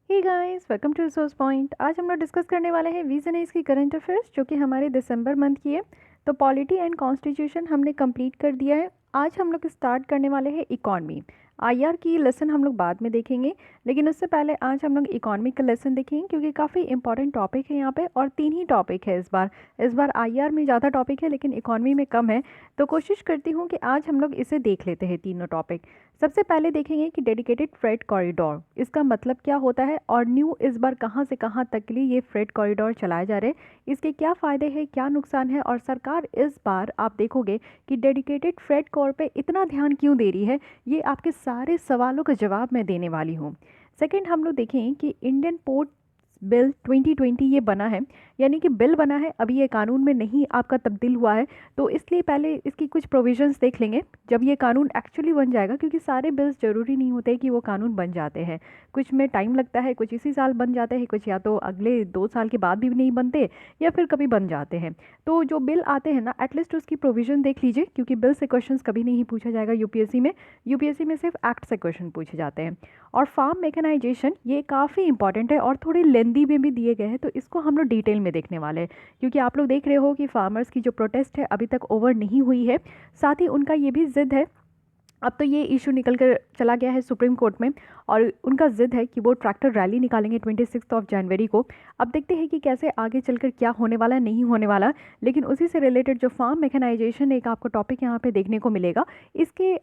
Hey guys, welcome to resource point. आज हम लोग डिस्कस करने वाले हैं विजन की करंट अफेयर्स जो कि हमारे दिसंबर मंथ की है। तो पॉलिटी एंड कॉन्स्टिट्यूशन हमने कंप्लीट कर दिया है। आज हम लोग स्टार्ट करने वाले हैं इकॉनमी। आईआर की लेसन हम लोग बाद में देखेंगे, लेकिन उससे पहले आज हम लोग इकॉनमी का लेसन देखेंगे क्योंकि काफ़ी इंपॉर्टेंट टॉपिक है यहाँ पे, और 3 ही टॉपिक है इस बार आईआर में ज़्यादा टॉपिक है लेकिन इकॉनमी में कम है। तो कोशिश करती हूँ कि आज हम लोग इसे देख लेते हैं तीनों टॉपिक। सबसे पहले देखेंगे कि डेडिकेटेड फ्रेट कॉरिडोर इसका मतलब क्या होता है, और न्यू इस बार कहाँ से कहाँ तक के लिए ये फ्रेट कॉरिडोर चलाए जा रहे हैं, इसके क्या फ़ायदे हैं क्या नुकसान है, और सरकार इस बार आप देखोगे कि डेडिकेटेड फ्रेट कॉर पे इतना ध्यान क्यों दे रही है। ये आपके सारे सवालों का जवाब मैं देने वाली हूँ। सेकंड हम लोग देखें कि इंडियन पोर्ट बिल 2020 ये बना है, यानी कि बिल बना है, अभी ये कानून में नहीं आपका तब्दील हुआ है। तो इसलिए पहले इसकी कुछ प्रोविजंस देख लेंगे जब ये कानून एक्चुअली बन जाएगा, क्योंकि सारे बिल्स ज़रूरी नहीं होते कि वो कानून बन जाते हैं। कुछ में टाइम लगता है, कुछ इसी साल बन जाते हैं, कुछ या तो अगले 2 साल के बाद भी नहीं बनते या फिर कभी बन जाते हैं। तो जो बिल आते हैं ना, एटलीस्ट उसकी प्रोविज़न देख लीजिए, क्योंकि बिल से क्वेश्चन कभी नहीं पूछा जाएगा यूपीएससी में सिर्फ एक्ट से क्वेश्चन पूछे जाते हैं। और फार्म मेकेनाइजेशन ये काफ़ी इंपॉर्टेंट है और थोड़ी लेंदी में भी दिए गए हैं, तो इसको हम लोग डिटेल में देखने वाले हैं। क्योंकि आप लोग देख रहे हो कि फार्मर्स की जो प्रोटेस्ट है अभी तक ओवर नहीं हुई है, साथ ही उनका ये भी जिद है। अब तो ये इशू निकल कर चला गया है सुप्रीम कोर्ट में, और उनका जिद है कि वो ट्रैक्टर रैली निकालेंगे 26 जनवरी को। अब देखते हैं कि कैसे आगे चलकर क्या होने वाला नहीं होने वाला। लेकिन उसी से रिलेटेड जो फार्म मेकेनाइजेशन एक आपको टॉपिक यहाँ पे देखने को मिलेगा, इसके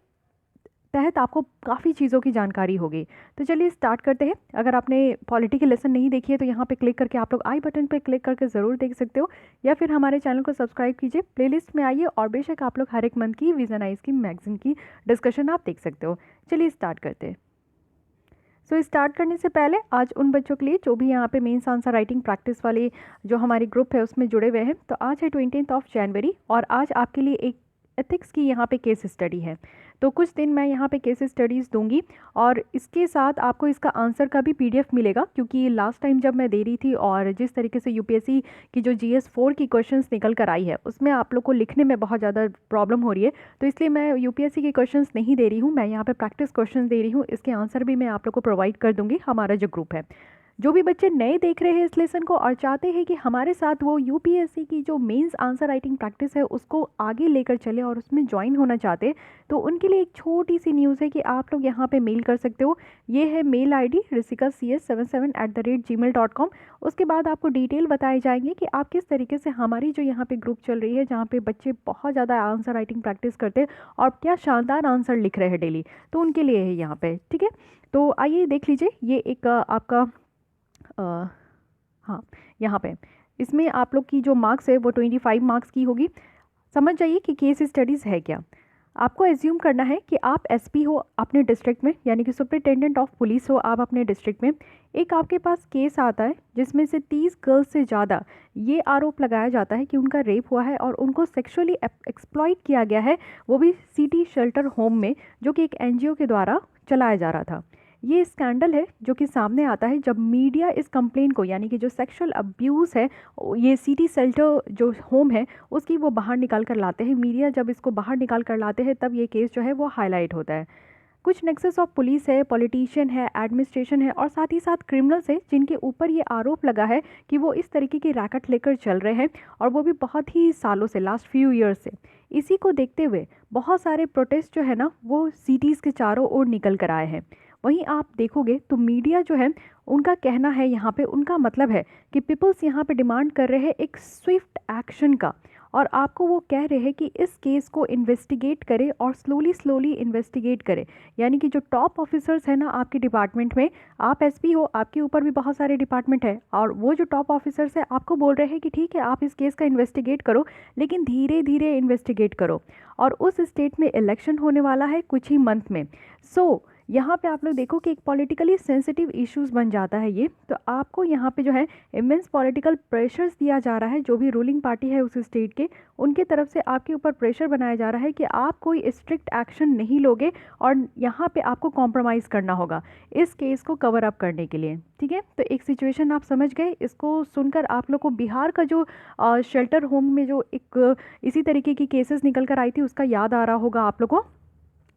तहत आपको काफ़ी चीज़ों की जानकारी होगी। तो चलिए स्टार्ट करते हैं। अगर आपने पॉलिटी की लेसन नहीं देखी है तो यहाँ पे क्लिक करके आप लोग आई बटन पे क्लिक करके ज़रूर देख सकते हो, या फिर हमारे चैनल को सब्सक्राइब कीजिए, प्लेलिस्ट में आइए, और बेशक आप लोग हर एक मंथ की विजन आइज की मैगजीन की डिस्कशन आप देख सकते हो। चलिए स्टार्ट करते हैं। स्टार्ट करने से पहले आज उन बच्चों के लिए जो भी यहाँ पे मेंस आंसर राइटिंग प्रैक्टिस वाली जो हमारी ग्रुप है उसमें जुड़े हुए हैं, तो आज है 20 जनवरी, और आज आपके लिए एक एथिक्स की यहाँ पे केस स्टडी है। तो कुछ दिन मैं यहाँ पे केस स्टडीज़ दूंगी, और इसके साथ आपको इसका आंसर का भी पीडीएफ मिलेगा, क्योंकि लास्ट टाइम जब मैं दे रही थी और जिस तरीके से यूपीएससी की जो जीएस 4 की क्वेश्चंस निकल कर आई है उसमें आप लोग को लिखने में बहुत ज़्यादा प्रॉब्लम हो रही है। तो इसलिए मैं यूपीएससी के क्वेश्चंस नहीं दे रही हूँ, मैं यहाँ पे प्रैक्टिस क्वेश्चन दे रही हूँ। इसके आंसर भी मैं आप लोग को प्रोवाइड कर दूंगी। हमारा जो ग्रुप है, जो भी बच्चे नए देख रहे हैं इस लेसन को और चाहते हैं कि हमारे साथ वो यूपीएससी की जो मेंस आंसर राइटिंग प्रैक्टिस है उसको आगे लेकर चले और उसमें ज्वाइन होना चाहते हैं, तो उनके लिए एक छोटी सी न्यूज़ है कि आप लोग यहाँ पे मेल कर सकते हो। ये है मेल आईडी risikacs77@gmail.com। उसके बाद आपको डिटेल बताए जाएंगे कि आप किस तरीके से हमारी जो यहाँ पे ग्रुप चल रही है, जहाँ पे बच्चे बहुत ज़्यादा आंसर राइटिंग प्रैक्टिस करते हैं और क्या शानदार आंसर लिख रहे हैं डेली, तो उनके लिए है यहाँ पे। ठीक है, तो आइए देख लीजिए। ये एक आपका अ, हाँ, यहाँ पे इसमें आप लोग की जो मार्क्स है वो 25 मार्क्स की होगी। समझ जाइए कि केस स्टडीज़ है क्या। आपको एज्यूम करना है कि आप एसपी हो अपने डिस्ट्रिक्ट में, यानी कि सुपरिटेंडेंट ऑफ पुलिस हो आप अपने डिस्ट्रिक्ट में। एक आपके पास केस आता है जिसमें से 30 गर्ल्स से ज़्यादा ये आरोप लगाया जाता है कि उनका रेप हुआ है और उनको सेक्सुअली एक्सप्लॉइट किया गया है, वो भी सिटी शेल्टर होम में, जो कि एक एनजीओ के द्वारा चलाया जा रहा था। ये स्कैंडल है जो कि सामने आता है जब मीडिया इस कंप्लेन को, यानी कि जो सेक्सुअल अब्यूज़ है ये सिटी शेल्टर जो होम है उसकी, वो बाहर निकाल कर लाते हैं। मीडिया जब इसको बाहर निकाल कर लाते हैं तब ये केस जो है वो हाईलाइट होता है। कुछ नेक्सस ऑफ पुलिस है, पॉलिटिशियन है, एडमिनिस्ट्रेशन है, और साथ ही साथ क्रिमिनल्स है जिनके ऊपर ये आरोप लगा है कि वो इस तरीके की रैकेट लेकर चल रहे हैं, और वो भी बहुत ही सालों से, लास्ट फ्यू ईयर्स से। इसी को देखते हुए बहुत सारे प्रोटेस्ट जो है ना वो सिटीज़ के चारों ओर निकल कर आए हैं। वहीं आप देखोगे तो मीडिया जो है उनका कहना है, यहाँ पे उनका मतलब है कि पीपल्स यहाँ पे डिमांड कर रहे हैं एक स्विफ्ट एक्शन का, और आपको वो कह रहे हैं कि इस केस को इन्वेस्टिगेट करें और स्लोली इन्वेस्टिगेट करें। यानी कि जो टॉप ऑफिसर्स हैं ना आपके डिपार्टमेंट में, आप एसपी हो, आपके ऊपर भी बहुत सारे डिपार्टमेंट है, और वो जो टॉप ऑफिसर्स हैं आपको बोल रहे हैं कि ठीक है आप इस केस का इन्वेस्टिगेट करो, लेकिन धीरे धीरे इन्वेस्टिगेट करो। और उस स्टेट में इलेक्शन होने वाला है कुछ ही मंथ में। यहाँ पे आप लोग देखो कि एक पॉलिटिकली सेंसिटिव इश्यूज बन जाता है ये, तो आपको यहाँ पे जो है इमेंस पॉलिटिकल प्रेशर्स दिया जा रहा है। जो भी रूलिंग पार्टी है उस स्टेट के, उनके तरफ से आपके ऊपर प्रेशर बनाया जा रहा है कि आप कोई स्ट्रिक्ट एक्शन नहीं लोगे, और यहाँ पे आपको कॉम्प्रोमाइज़ करना होगा इस केस को कवर अप करने के लिए। ठीक है, तो एक सिचुएशन आप समझ गए। इसको सुनकर आप लोग को बिहार का जो शेल्टर होम में जो एक इसी तरीके की केसेस निकल कर आई थी उसका याद आ रहा होगा आप लोग को।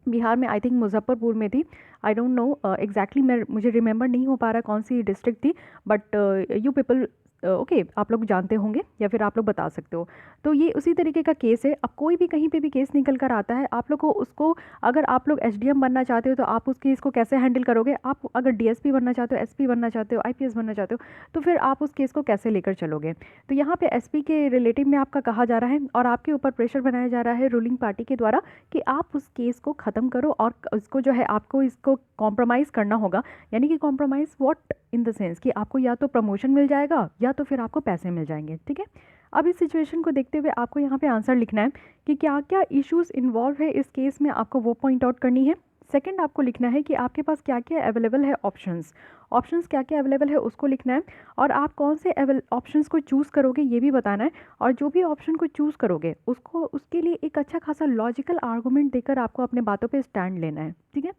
बिहार में आई थिंक मुजफ्फरपुर में थी, आई डोंट नो एग्जैक्टली, मुझे रिमेंबर नहीं हो पा रहा कौन सी डिस्ट्रिक्ट थी, बट यू पीपल ओके आप लोग जानते होंगे या फिर आप लोग बता सकते हो। तो ये उसी तरीके का केस है। अब कोई भी कहीं पे भी केस निकल कर आता है, आप लोग को उसको, अगर आप लोग एसडीएम बनना चाहते हो तो आप उस केस को कैसे हैंडल करोगे, आप अगर डीएसपी बनना चाहते हो, एसपी बनना चाहते हो, आईपीएस बनना चाहते हो, तो फिर आप उस केस को कैसे लेकर चलोगे। तो यहाँ पे एसपी के रिलेटिव में आपका कहा जा रहा है और आपके ऊपर प्रेशर बनाया जा रहा है रूलिंग पार्टी के द्वारा कि आप उस केस को ख़त्म करो और उसको जो है आपको इसको कॉम्प्रोमाइज़ करना होगा। यानी कि compromise what in the sense कि आपको या तो प्रमोशन मिल जाएगा या तो फिर आपको पैसे मिल जाएंगे, ठीक है। अब इस सिचुएशन को देखते हुए आपको यहाँ पे आंसर लिखना है कि क्या क्या इश्यूज इन्वॉल्व है इस केस में, आपको वो पॉइंट आउट करनी है। सेकंड आपको लिखना है कि आपके पास क्या क्या अवेलेबल है ऑप्शंस क्या क्या अवेलेबल है उसको लिखना है, और आप कौन से ऑप्शंस को चूज़ करोगे ये भी बताना है। और जो भी ऑप्शन को चूज़ करोगे उसको, उसके लिए एक अच्छा खासा लॉजिकल आर्गूमेंट देकर आपको अपने बातों पे स्टैंड लेना है, ठीक है।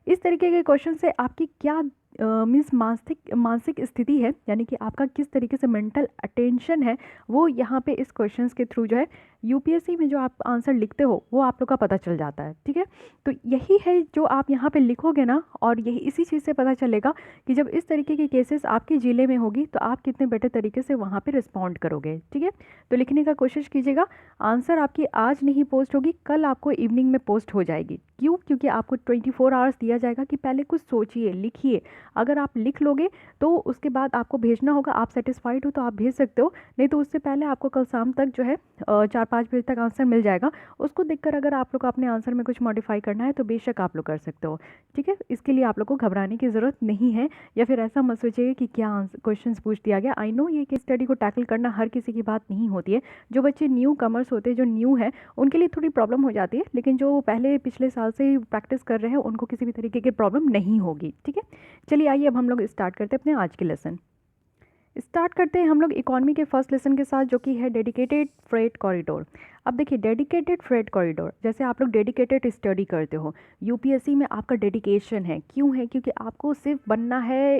इस तरीके के क्वेश्चन से आपकी क्या मीन्स मानसिक स्थिति है, यानी कि आपका किस तरीके से मेंटल अटेंशन है, वो यहाँ पे इस क्वेश्चंस के थ्रू जो है यूपीएससी में जो आप आंसर लिखते हो वो आप लोग का पता चल जाता है, ठीक है। तो यही है जो आप यहाँ पे लिखोगे ना, और यही इसी चीज़ से पता चलेगा कि जब इस तरीके की केसेस आपके ज़िले में होगी तो आप कितने बेटर तरीके से वहाँ पे रिस्पॉन्ड करोगे, ठीक है। तो लिखने का कोशिश कीजिएगा। आंसर आपकी आज नहीं पोस्ट होगी, कल आपको इवनिंग में पोस्ट हो जाएगी। क्यों? क्योंकि आपको 24 आवर्स दिया जाएगा कि पहले कुछ सोचिए, लिखिए। अगर आप लिख लोगे तो उसके बाद आपको भेजना होगा। आप सेटिस्फाइड हो तो आप भेज सकते हो, नहीं तो उससे पहले आपको कल शाम तक जो है 4-5 बजे तक आंसर मिल जाएगा। उसको देखकर अगर आप लोग को अपने आंसर में कुछ मॉडिफाई करना है तो बेशक आप लोग कर सकते हो, ठीक है। इसके लिए आप लोग को घबराने की ज़रूरत नहीं है, या फिर ऐसा मत सोचिए कि क्या क्वेश्चन पूछ दिया गया। आई नो ये केस स्टडी को टैकल करना हर किसी की बात नहीं होती है। जो बच्चे न्यू कमर्स होते हैं, जो न्यू है, उनके लिए थोड़ी प्रॉब्लम हो जाती है, लेकिन जो पहले पिछले साल से ही प्रैक्टिस कर रहे हैं उनको किसी भी तरीके की प्रॉब्लम नहीं होगी, ठीक है। चलिए आइए अब हम लोग स्टार्ट करते हैं अपने आज के लेसन। स्टार्ट करते हैं हम लोग इकोनॉमी के फर्स्ट लेसन के साथ, जो कि है डेडिकेटेड फ्रेट कॉरिडोर। अब देखिए, डेडिकेटेड फ्रेट कॉरिडोर, जैसे आप लोग डेडिकेटेड स्टडी करते हो, यूपीएससी में आपका डेडिकेशन है। क्यों है? क्योंकि आपको सिर्फ बनना है,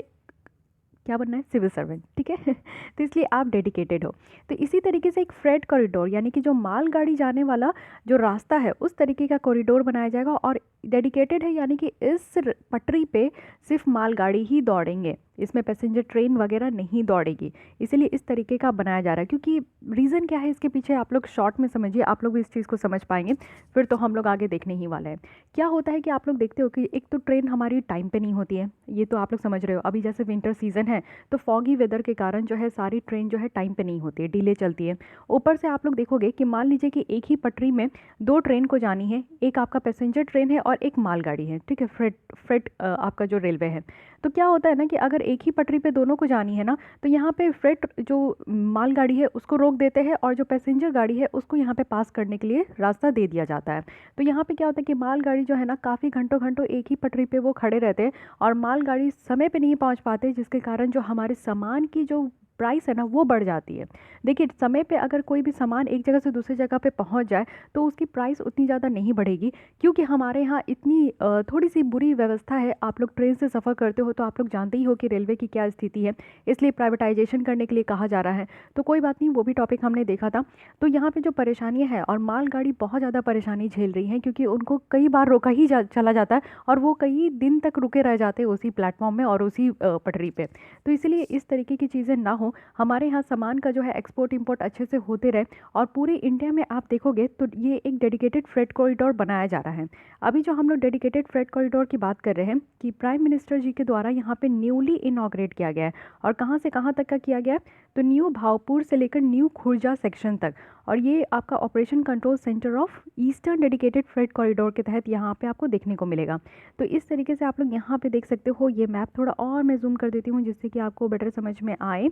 क्या बनना है? सिविल सर्वेंट, ठीक है। तो इसलिए आप डेडिकेटेड हो। तो इसी तरीके से एक फ्रेट कॉरिडोर, यानी कि जो मालगाड़ी जाने वाला जो रास्ता है उस तरीके का कॉरिडोर बनाया जाएगा, और डेडिकेटेड है यानी कि इस पटरी पे सिर्फ मालगाड़ी ही दौड़ेंगे, इसमें पैसेंजर ट्रेन वगैरह नहीं दौड़ेगी। इसीलिए इस तरीके का बनाया जा रहा है। क्योंकि रीज़न क्या है इसके पीछे, आप लोग शॉर्ट में समझिए, आप लोग भी इस चीज़ को समझ पाएंगे, फिर तो हम लोग आगे देखने ही वाले हैं। क्या होता है कि आप लोग देखते हो कि एक तो ट्रेन हमारी टाइम पे नहीं होती है, ये तो आप लोग समझ रहे हो। अभी जैसे विंटर सीजन है तो फॉगी वेदर के कारण जो है सारी ट्रेन जो है टाइम पे नहीं होती है, डिले चलती है। ऊपर से आप लोग देखोगे कि मान लीजिए कि एक ही पटरी में 2 ट्रेन को जानी है, एक आपका पैसेंजर ट्रेन है और एक मालगाड़ी है, ठीक है, फ्रेट आपका जो रेलवे है। तो क्या होता है ना कि अगर एक ही पटरी पे दोनों को जानी है ना, तो यहाँ पे फ्रेट जो मालगाड़ी है उसको रोक देते हैं, और जो पैसेंजर गाड़ी है उसको यहाँ पे पास करने के लिए रास्ता दे दिया जाता है। तो यहाँ पे क्या होता है कि मालगाड़ी जो है ना काफ़ी घंटों घंटों एक ही पटरी पे वो खड़े रहते हैं, और मालगाड़ी समय पे नहीं पहुँच पाते, जिसके कारण जो हमारे सामान की जो प्राइस है ना वो बढ़ जाती है। देखिए, समय पे अगर कोई भी सामान एक जगह से दूसरी जगह पे पहुंच जाए तो उसकी प्राइस उतनी ज़्यादा नहीं बढ़ेगी, क्योंकि हमारे यहाँ इतनी थोड़ी सी बुरी व्यवस्था है। आप लोग ट्रेन से सफ़र करते हो तो आप लोग जानते ही हो कि रेलवे की क्या स्थिति है, इसलिए प्राइवेटाइजेशन करने के लिए कहा जा रहा है। तो कोई बात नहीं, वो भी टॉपिक हमने देखा था। तो यहाँ पर जो परेशानियाँ हैं, और मालगाड़ी बहुत ज़्यादा परेशानी झेल रही हैं, क्योंकि उनको कई बार रोका ही चला जाता है, और वो कई दिन तक रुके रह जाते हैं उसी प्लेटफॉर्म में और उसी पटरी पर। तो इसलिए इस तरीके की चीज़ें ना हो, हमारे यहाँ सामान का जो है एक्सपोर्ट इंपोर्ट अच्छे से होते रहे, और पूरी इंडिया में आप देखोगे तो ये एक डेडिकेटेड फ्रेट कॉरिडोर बनाया जा रहा है। अभी जो हम लोग डेडिकेटेड फ्रेट कॉरिडोर की बात कर रहे हैं कि प्राइम मिनिस्टर जी के द्वारा यहाँ पे न्यूली इनॉग्रेट किया गया है, और कहाँ से कहाँ तक का किया गया है, तो न्यू भावपुर से लेकर न्यू खुर्जा सेक्शन तक, और ये आपका operation control centre of eastern dedicated freight corridor के तहत यहाँ पे आपको देखने को मिलेगा। तो इस तरीके से आप लोग यहाँ पे देख सकते हो। ये मैप थोड़ा और मैं जूम कर देती हूँ जिससे कि आपको बेटर समझ में आए।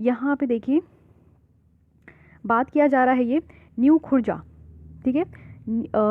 यहाँ पे देखिए, बात किया जा रहा है ये न्यू खुर्जा, ठीक है।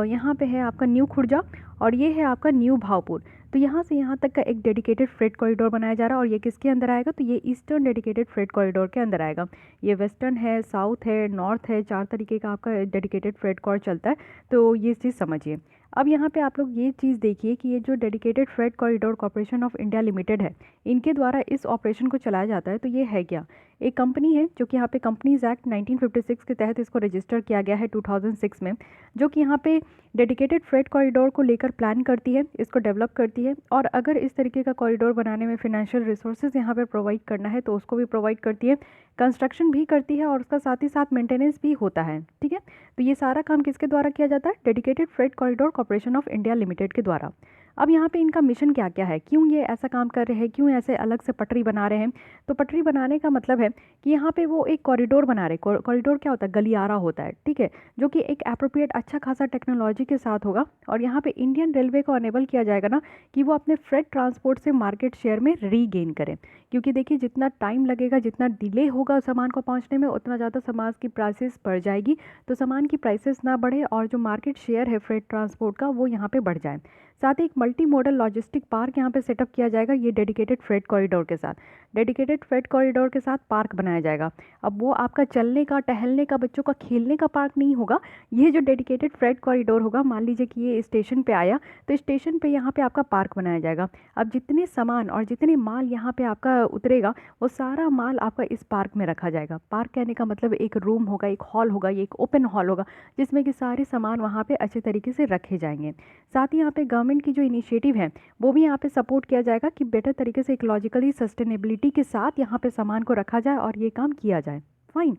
यहाँ पे है आपका न्यू खुर्जा, और ये है आपका न्यू भावपुर। तो यहाँ से यहाँ तक का एक डेडिकेटेड फ्रेट कॉरिडोर बनाया जा रहा है। और ये किसके अंदर आएगा? तो ये ईस्टर्न डेडिकेटेड फ्रेट कॉरिडोर के अंदर आएगा। ये वेस्टर्न है, साउथ है, नॉर्थ है, 4 तरीके का आपका डेडिकेटेड फ्रेट कॉरिडोर चलता है। तो ये चीज़ समझिए। अब यहाँ पे आप लोग ये चीज़ देखिए कि ये जो dedicated freight corridor corporation of India limited है, इनके द्वारा इस ऑपरेशन को चलाया जाता है। तो ये है क्या? एक कंपनी है जो कि यहाँ पे कंपनीज एक्ट 1956 के तहत इसको रजिस्टर किया गया है 2006 में, जो कि यहाँ पे डेडिकेटेड फ्रेट कॉरिडोर को लेकर प्लान करती है, इसको डेवलप करती है। और अगर इस तरीके का कॉरिडोर बनाने में फिनेंशियल रिसोर्सेज यहाँ पे प्रोवाइड करना है तो उसको भी प्रोवाइड करती है, कंस्ट्रक्शन भी करती है, और उसका साथ ही साथ मेंटेनेंस भी होता है। ठीक है, तो ये सारा काम किसके द्वारा किया जाता है? Dedicated freight corridor corporation of India limited के द्वारा। अब यहाँ पे इनका मिशन क्या क्या है, क्यों ये ऐसा काम कर रहे हैं, क्यों ऐसे अलग से पटरी बना रहे हैं? तो पटरी बनाने का मतलब है कि यहाँ पे वो एक कॉरिडोर बना रहे। कॉरिडोर क्या होता है? गलियारा होता है, ठीक है, जो कि एक एप्रोप्रिएट अच्छा खासा टेक्नोलॉजी के साथ होगा। और यहाँ पे इंडियन रेलवे को अनेबल किया जाएगा ना कि वो अपने फ्रेट ट्रांसपोर्ट से मार्केट शेयर में रीगेन करें। क्योंकि देखिए, जितना टाइम लगेगा, जितना डिले होगा सामान को पहुँचने में, उतना ज़्यादा सामान की प्राइसेस बढ़ जाएगी। तो सामान की प्राइसेस ना बढ़े और जो मार्केट शेयर है फ्रेट ट्रांसपोर्ट का वो यहाँ पे बढ़ जाए। साथ ही एक मल्टी मॉडल लॉजिस्टिक पार्क यहाँ पे सेटअप किया जाएगा ये डेडिकेटेड फ्रेट कॉरिडोर के साथ। डेडिकेटेड फ्रेट कॉरिडोर के साथ पार्क बनाया जाएगा। अब वो आपका चलने का, टहलने का, बच्चों का खेलने का पार्क नहीं होगा। ये जो डेडिकेटेड फ्रेट कॉरिडोर होगा, मान लीजिए कि ये स्टेशन पे आया, तो स्टेशन पे यहाँ पे आपका पार्क बनाया जाएगा। अब जितने सामान और जितने माल यहाँ पे आपका उतरेगा, वो सारा माल आपका इस पार्क में रखा जाएगा। पार्क कहने का मतलब एक रूम होगा, एक हॉल होगा, ये एक ओपन हॉल होगा, जिसमें कि सारे सामान वहाँ पे अच्छे तरीके से रखे जाएंगे। साथ ही यहाँ पे गवर्नमेंट की जो इनिशिएटिव है वो भी यहाँ पे सपोर्ट किया जाएगा कि बेटर तरीके से इकोलॉजिकली सस्टेनेबिलिटी के साथ यहाँ पे सामान को रखा जाए और ये काम किया जाए। फाइन।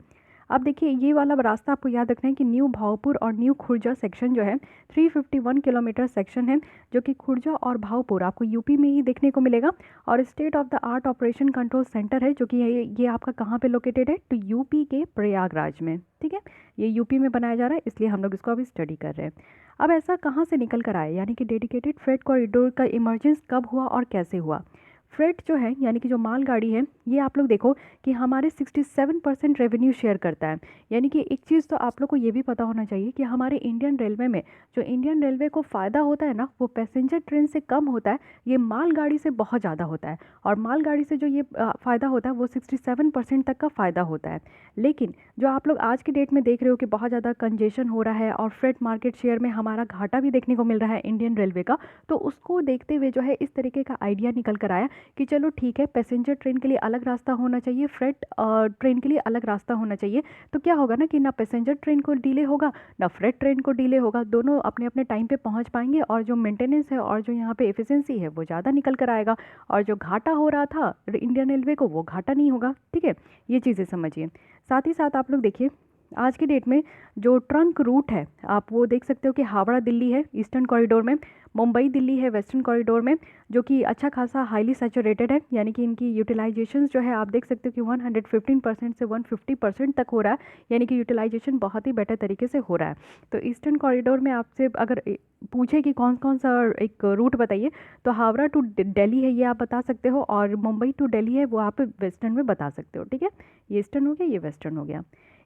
अब देखिए, ये वाला रास्ता आपको याद रखना है कि न्यू भावपुर और न्यू खुर्जा सेक्शन जो है 351 किलोमीटर सेक्शन है, जो कि खुर्जा और भावपुर आपको यूपी में ही देखने को मिलेगा। और state of the art operation control centre है, जो कि ये आपका कहाँ पे लोकेटेड है? तो यूपी के प्रयागराज में। ठीक है, ये यूपी में बनाया जा रहा है, इसलिए हम लोग इसको अभी स्टडी कर रहे हैं। अब ऐसा कहाँ से निकल कर आया, यानी कि डेडिकेटेड फ्रेट कॉरिडोर का इमरजेंस कब हुआ और कैसे हुआ? फ्रेट जो है, यानी कि जो मालगाड़ी है, ये आप लोग देखो कि हमारे 67% रेवेन्यू शेयर करता है। यानी कि एक चीज़ तो आप लोग को ये भी पता होना चाहिए कि हमारे इंडियन रेलवे में जो इंडियन रेलवे को फ़ायदा होता है ना, वो पैसेंजर ट्रेन से कम होता है, ये मालगाड़ी से बहुत ज़्यादा होता है। और मालगाड़ी से जो ये फ़ायदा होता है वो 67% तक का फ़ायदा होता है। लेकिन जो आप लोग आज की डेट में देख रहे हो कि बहुत ज़्यादा कंजेशन हो रहा है और फ्रेट मार्केट शेयर में हमारा घाटा भी देखने को मिल रहा है इंडियन रेलवे का, तो उसको देखते हुए जो है इस तरीके का आइडिया निकल कर आया कि चलो ठीक है, पैसेंजर ट्रेन के लिए अलग रास्ता होना चाहिए, फ्रेट ट्रेन के लिए अलग रास्ता होना चाहिए। तो क्या होगा ना कि ना पैसेंजर ट्रेन को डिले होगा, ना फ्रेट ट्रेन को डिले होगा, दोनों अपने अपने टाइम पे पहुंच पाएंगे। और जो मेंटेनेंस है और जो यहाँ पे एफिशिएंसी है वो ज़्यादा निकल कर आएगा। और जो घाटा हो रहा था इंडियन रेलवे को, वो घाटा नहीं होगा। ठीक है, ये चीज़ें समझिए। साथ ही साथ आप लोग देखिए, आज की डेट में जो ट्रंक रूट है, आप वो देख सकते हो कि हावड़ा दिल्ली है ईस्टर्न कॉरिडोर में, मुंबई दिल्ली है वेस्टर्न कॉरिडोर में, जो कि अच्छा खासा हाईली सैचुरेटेड है। यानी कि इनकी यूटिलाइजेशन जो है आप देख सकते हो कि 115% से 150% तक हो रहा है। यानी कि यूटिलाइजेशन बहुत ही बेटर तरीके से हो रहा है। तो ईस्टर्न कॉरिडोर में आपसे अगर पूछे कि कौन कौन सा एक रूट बताइए, तो हावड़ा टू दिल्ली है, ये आप बता सकते हो। और मुंबई टू दिल्ली है, वो आप वेस्टर्न में बता सकते हो। ठीक है, ये ईस्टर्न हो गया, ये वेस्टर्न हो गया।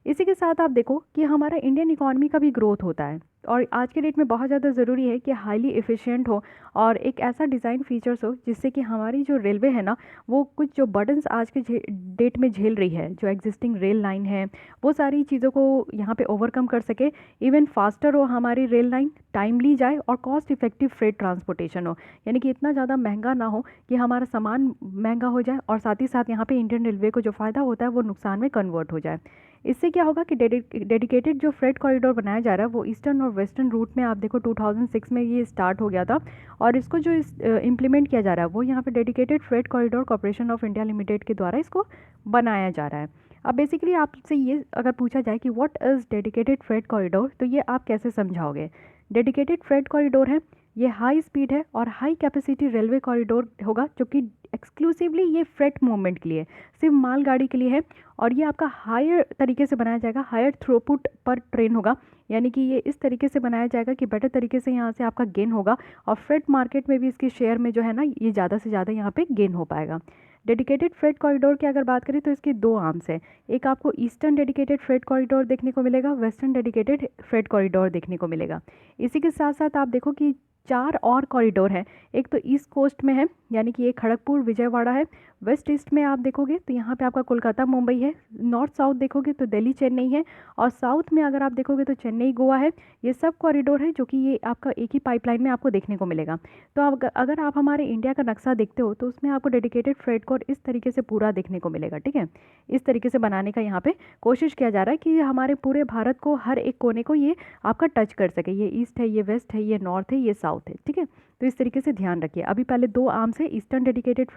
इसी के साथ आप देखो कि हमारा इंडियन इकॉनमी का भी ग्रोथ होता है। और आज के डेट में बहुत ज़्यादा ज़रूरी है कि हाईली एफिशिएंट हो और एक ऐसा डिज़ाइन फीचर्स हो जिससे कि हमारी जो रेलवे है ना, वो कुछ जो बर्डन्स आज के डेट में झेल रही है, जो एग्जिस्टिंग रेल लाइन है, वो सारी चीज़ों को यहाँ पे ओवरकम कर सके। इवन फास्टर हो हमारी रेल लाइन, टाइमली जाए और कॉस्ट इफेक्टिव फ्रेट ट्रांसपोर्टेशन हो। यानी कि इतना ज़्यादा महंगा ना हो कि हमारा सामान महंगा हो जाए और साथ ही साथ यहाँ पे इंडियन रेलवे को जो फ़ायदा होता है वो नुकसान में कन्वर्ट हो जाए। इससे क्या होगा कि डेडिकेटेड जो फ्रेट कॉरिडोर बनाया जा रहा है वो ईस्टर्न और वेस्टर्न रूट में, आप देखो 2006 में ये स्टार्ट हो गया था। और इसको जो इम्प्लीमेंट किया जा रहा है वो यहाँ पे dedicated freight corridor corporation of India limited के द्वारा इसको बनाया जा रहा है। अब बेसिकली आपसे ये अगर पूछा जाए कि what is dedicated freight corridor, तो ये आप कैसे समझाओगे? डेडिकेटेड फ्रेट कॉरिडोर है, ये हाई स्पीड है और हाई कैपेसिटी रेलवे कॉरिडोर होगा, जो कि एक्सक्लूसिवली ये फ्रेट मूवमेंट के लिए, सिर्फ मालगाड़ी के लिए है। और ये आपका हायर तरीके से बनाया जाएगा, हायर थ्रूपुट पर ट्रेन होगा। यानी कि ये इस तरीके से बनाया जाएगा कि बेटर तरीके से यहाँ से आपका गेन होगा और फ्रेट मार्केट में भी इसके शेयर में जो है ना, ये ज़्यादा से ज़्यादा यहाँ पे गेन हो पाएगा। डेडिकेटेड फ्रेट कॉरिडोर की अगर बात करें तो इसके दो आर्म्स हैं। एक आपको ईस्टर्न डेडिकेटेड फ्रेट कॉरिडोर देखने को मिलेगा, वेस्टर्न डेडिकेटेड फ्रेट कॉरिडोर देखने को मिलेगा। इसी के साथ साथ आप देखो कि 4 और कॉरिडोर हैं। एक तो ईस्ट कोस्ट में है, यानी कि ये खड़गपुर विजयवाड़ा है। वेस्ट ईस्ट में आप देखोगे तो यहाँ पे आपका कोलकाता मुंबई है। नॉर्थ साउथ देखोगे तो दिल्ली चेन्नई है। और साउथ में अगर आप देखोगे तो चेन्नई गोवा है। ये सब कॉरिडोर है जो कि ये आपका एक ही पाइपलाइन में आपको देखने को मिलेगा। तो अगर आप हमारे इंडिया का नक्शा देखते हो तो उसमें आपको डेडिकेटेड फ्रेट कॉर इस तरीके से पूरा देखने को मिलेगा, ठीक है। इस तरीके से बनाने का यहाँ पे कोशिश किया जा रहा है कि हमारे पूरे भारत को, हर एक कोने को ये आपका टच कर सके। ये ईस्ट है, ये वेस्ट है, ये नॉर्थ है, ये साउथ है, ठीक है। तो इस तरीके से ध्यान रखिए। अभी पहले 2 आर्म्स है, ईस्टर्न डेडिकेटेड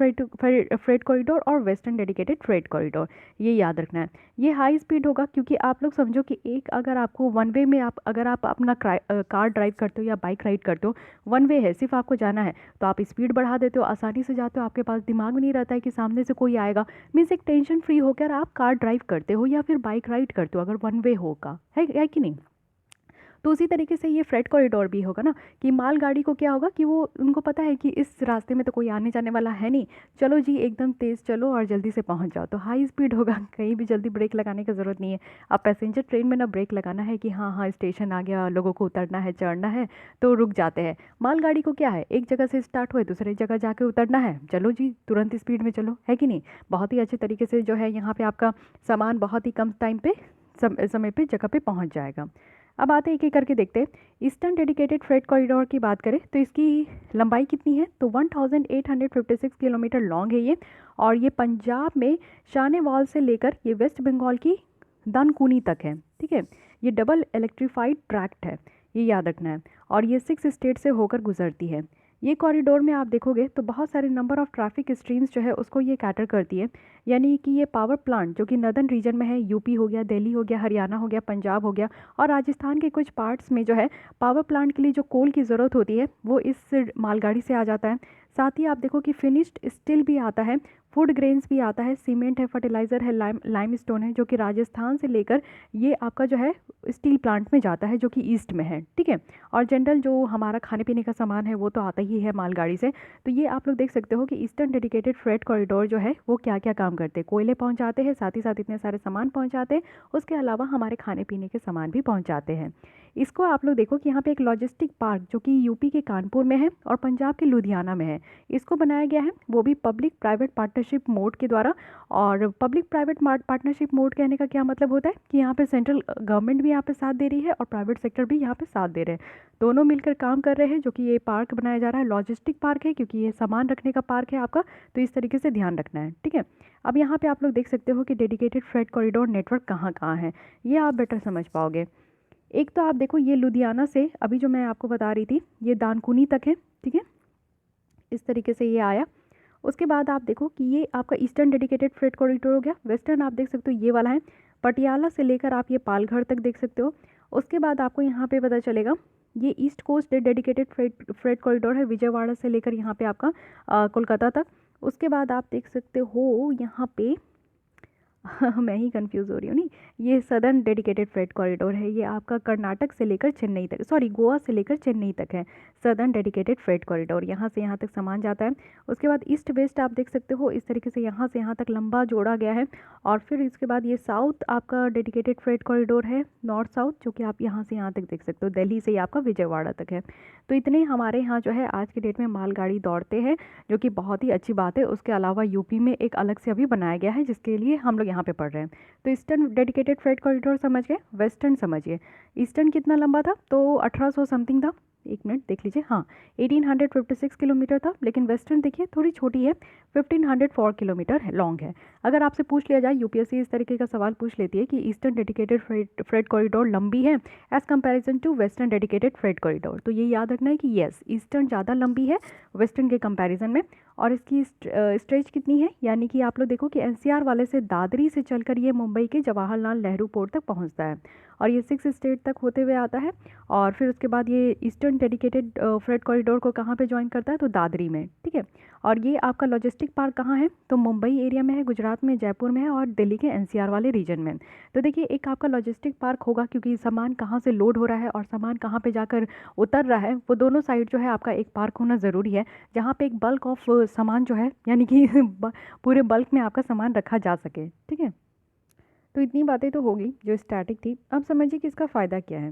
फ्रेट कॉरिडोर और वेस्टर्न डेडिकेटेड फ्रेट कॉरिडोर, ये याद रखना है। ये हाई स्पीड होगा क्योंकि आप लोग समझो कि एक अगर आपको वन वे में अगर आप अपना कार ड्राइव करते हो या बाइक राइड करते हो, वन वे है, सिर्फ आपको जाना है, तो आप स्पीड बढ़ा देते हो, आसानी से जाते हो, आपके पास दिमाग में नहीं रहता है कि सामने से कोई आएगा। मीन्स एक टेंशन फ्री होकर आप कार ड्राइव करते हो या फिर बाइक राइड करते हो अगर वन वे होगा, है कि नहीं। तो उसी तरीके से ये फ्रेट कॉरिडोर भी होगा ना, कि मालगाड़ी को क्या होगा कि वो उनको पता है कि इस रास्ते में तो कोई आने जाने वाला है नहीं, चलो जी एकदम तेज़ चलो और जल्दी से पहुंच जाओ। तो हाई स्पीड होगा, कहीं भी जल्दी ब्रेक लगाने की ज़रूरत नहीं है। अब पैसेंजर ट्रेन में ना ब्रेक लगाना है कि हाँ हाँ स्टेशन आ गया, लोगों को उतरना है, चढ़ना है, तो रुक जाते हैं। मालगाड़ी को क्या है, एक जगह से स्टार्ट हुए दूसरी जगह जाके उतरना है, चलो जी तुरंत स्पीड में चलो, है कि नहीं। बहुत ही अच्छे तरीके से जो है यहाँ पे आपका सामान बहुत ही कम टाइम पे समय पे जगह पे पहुँच जाएगा। अब आते एक एक करके देखते हैं। ईस्टर्न डेडिकेटेड फ्रेट कॉरिडोर की बात करें तो इसकी लंबाई कितनी है, तो 1856 किलोमीटर लॉन्ग है ये। और ये पंजाब में शानेवाल से लेकर ये वेस्ट बंगाल की दानकुनी तक है, ठीक है। ये डबल इलेक्ट्रीफाइड ट्रैक्ट है, ये याद रखना है। और ये 6 स्टेट से होकर गुजरती है। ये कॉरिडोर में आप देखोगे तो बहुत सारे नंबर ऑफ ट्रैफिक स्ट्रीम्स जो है उसको ये कैटर करती है। यानी कि ये पावर प्लांट जो कि नदर्न रीजन में है, यूपी हो गया, दिल्ली हो गया, हरियाणा हो गया, पंजाब हो गया, और राजस्थान के कुछ पार्ट्स में जो है पावर प्लांट के लिए जो कोल की ज़रूरत होती है वो इस मालगाड़ी से आ जाता है। साथ ही आप देखो कि फिनिश्ड स्टील भी आता है, फूड ग्रेन्स भी आता है, सीमेंट है, फर्टिलाइज़र है, लाइम स्टोन है, जो कि राजस्थान से लेकर ये आपका जो है स्टील प्लांट में जाता है जो कि ईस्ट में है, ठीक है। और जनरल जो हमारा खाने पीने का सामान है वो तो आता ही है मालगाड़ी से। तो ये आप लोग देख सकते हो कि ईस्टर्न डेडिकेटेड फ्रेट कॉरिडोर जो है वो क्या क्या काम करते हैं। कोयले पहुंचाते हैं, साथ ही साथ इतने सारे सामान पहुंचाते हैं, उसके अलावा हमारे खाने पीने के सामान भी पहुंचाते हैं। इसको आप लोग देखो कि यहाँ पे एक लॉजिस्टिक पार्क जो कि यूपी के कानपुर में है और पंजाब के लुधियाना में है, इसको बनाया गया है, वो भी पब्लिक प्राइवेट पार्टनरशिप मोड के द्वारा। और पब्लिक प्राइवेट पार्टनरशिप मोड कहने का क्या मतलब होता है कि यहाँ पे सेंट्रल गवर्नमेंट भी यहाँ पे साथ दे रही है और प्राइवेट सेक्टर भी यहाँ पे साथ दे रहे हैं, दोनों मिलकर काम कर रहे हैं। जो कि ये पार्क बनाया जा रहा है लॉजिस्टिक पार्क है, क्योंकि ये सामान रखने का पार्क है आपका, तो इस तरीके से ध्यान रखना है, ठीक है। अब यहाँ पे आप लोग देख सकते हो कि डेडिकेटेड फ्रेट कॉरिडोर नेटवर्क कहाँ कहाँ है, ये आप बेटर समझ पाओगे। एक तो आप देखो ये लुधियाना से अभी जो मैं आपको बता रही थी ये दानकुनी तक है, ठीक है, इस तरीके से ये आया। उसके बाद आप देखो कि ये आपका ईस्टर्न डेडिकेटेड फ्रेट कॉरिडोर हो गया। वेस्टर्न आप देख सकते हो ये वाला है, पटियाला से लेकर आप ये पालघर तक देख सकते हो। उसके बाद आपको यहाँ पे पता चलेगा ये east coast dedicated freight corridor है, विजयवाड़ा से लेकर यहाँ पे आपका कोलकाता तक। उसके बाद आप देख सकते हो यहाँ पे मैं ही कंफ्यूज हो रही हूँ, नहीं, ये सदर्न डेडिकेटेड फ्रेट कॉरिडोर है, ये आपका कर्नाटक से लेकर चेन्नई तक, सॉरी गोवा से लेकर चेन्नई तक है सदर्न डेडिकेटेड फ्रेट कॉरिडोर, यहाँ से यहाँ तक सामान जाता है। उसके बाद ईस्ट वेस्ट आप देख सकते हो इस तरीके से यहाँ से यहाँ तक लंबा जोड़ा गया है। और फिर इसके बाद ये साउथ आपका डेडिकेटेड फ्रेट कॉरिडोर है, नॉर्थ साउथ, जो कि आप यहाँ से यहाँ तक देख सकते हो, दिल्ली से ही आपका विजयवाड़ा तक है। तो इतने हमारे यहाँ जो है आज की डेट में मालगाड़ी दौड़ते हैं, जो कि बहुत ही अच्छी बात है। उसके अलावा यूपी में एक अलग से अभी बनाया गया है जिसके लिए हम लोग यहाँ पे पढ़ रहे हैं। तो ईस्टर्न डेडिकेटेड फ्रेट कॉरिडोर समझ गए, वेस्टर्न समझिए। ईस्टर्न कितना लंबा था, तो 1800 समथिंग था, एक मिनट देख लीजिए, हाँ 1856 किलोमीटर था। लेकिन वेस्टर्न देखिए थोड़ी छोटी है, 1504 किलोमीटर लॉन्ग है। अगर आपसे पूछ लिया जाए, यूपीएससी इस तरीके का सवाल पूछ लेती है कि ईस्टर्न डेडिकेटेड फ्रेट कॉरिडोर लंबी है as comparison to western dedicated freight corridor, तो ये याद रखना है कि येस ईस्टर्न ज़्यादा लंबी है वेस्टर्न के कंपैरिजन में। और इसकी स्ट्रेच कितनी है, यानी कि आप लोग देखो कि एनसीआर वाले से दादरी से चलकर ये मुंबई के जवाहरलाल नेहरू पोर्ट तक पहुंचता है और ये 6 स्टेट तक होते हुए आता है। और फिर उसके बाद ये ईस्टर्न डेडिकेटेड फ्रेट कॉरिडोर को कहाँ पे ज्वाइन करता है, तो दादरी में, ठीक है। और ये आपका लॉजिस्टिक पार्क कहाँ है, तो मुंबई एरिया में है, गुजरात में, जयपुर में है और दिल्ली के एनसीआर वाले रीजन में। तो देखिए एक आपका लॉजिस्टिक पार्क होगा क्योंकि सामान कहाँ से लोड हो रहा है और सामान कहाँ पे जाकर उतर रहा है, वो दोनों साइड जो है आपका एक पार्क होना ज़रूरी है, जहाँ पे एक बल्क ऑफ सामान जो है यानी कि पूरे बल्क में आपका सामान रखा जा सके, ठीक है। तो इतनी बातें तो होगी जो स्टैटिक थी। अब समझिए कि इसका फ़ायदा क्या है।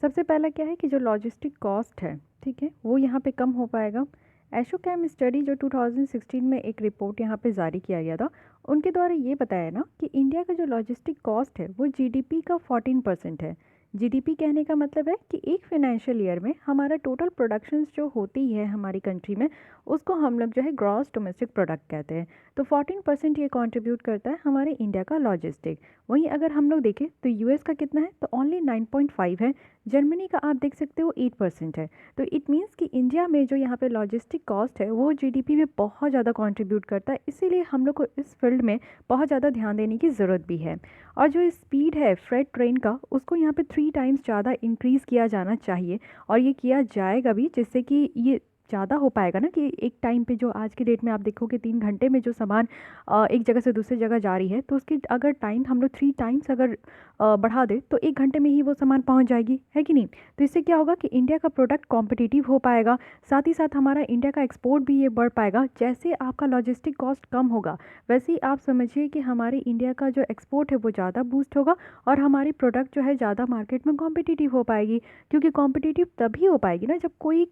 सबसे पहला क्या है कि जो लॉजिस्टिक कॉस्ट है, ठीक है, वो यहाँ पे कम हो पाएगा। एशोकैम स्टडी जो 2016 में एक रिपोर्ट यहाँ पे जारी किया गया था, उनके द्वारा ये बताया ना कि इंडिया का जो लॉजिस्टिक कॉस्ट है वो जीडीपी का 14% है। जीडीपी कहने का मतलब है कि एक फाइनेंशियल ईयर में हमारा टोटल प्रोडक्शंस जो होती है हमारी कंट्री में, उसको हम लोग जो है ग्रॉस डोमेस्टिक प्रोडक्ट कहते हैं। तो 14% ये कंट्रीब्यूट करता है हमारे इंडिया का लॉजिस्टिक। वहीं अगर हम लोग देखें तो यूएस का कितना है, तो ओनली 9.5 है। जर्मनी का आप देख सकते हो 8% है। तो इट मीन्स कि इंडिया में जो यहाँ पे लॉजिस्टिक कॉस्ट है वो जीडीपी में बहुत ज़्यादा कंट्रीब्यूट करता है, इसीलिए हम लोग को इस फील्ड में बहुत ज़्यादा ध्यान देने की ज़रूरत भी है। और जो स्पीड है फ्रेट ट्रेन का, उसको यहाँ पे 3 टाइम्स ज़्यादा इंक्रीज़ किया जाना चाहिए, और ये किया जाएगा भी, जिससे कि ये ज़्यादा हो पाएगा ना कि एक टाइम पे जो आज की डेट में आप देखोगे 3 घंटे में जो सामान एक जगह से दूसरी जगह जा रही है, तो उसकी अगर टाइम हम लोग 3 टाइम्स अगर बढ़ा दे तो 1 घंटे में ही वो सामान पहुंच जाएगी, है कि नहीं। तो इससे क्या होगा कि इंडिया का प्रोडक्ट कॉम्पिटिटिव हो पाएगा, साथ ही साथ हमारा इंडिया का एक्सपोर्ट भी ये बढ़ पाएगा। जैसे आपका लॉजिस्टिक कॉस्ट कम होगा, वैसे ही आप समझिए कि हमारे इंडिया का जो एक्सपोर्ट है वो ज़्यादा बूस्ट होगा, और हमारी प्रोडक्ट जो है ज़्यादा मार्केट में कॉम्पिटिटिव हो पाएगी। क्योंकि कॉम्पिटिटिव तभी हो पाएगी ना जब कोई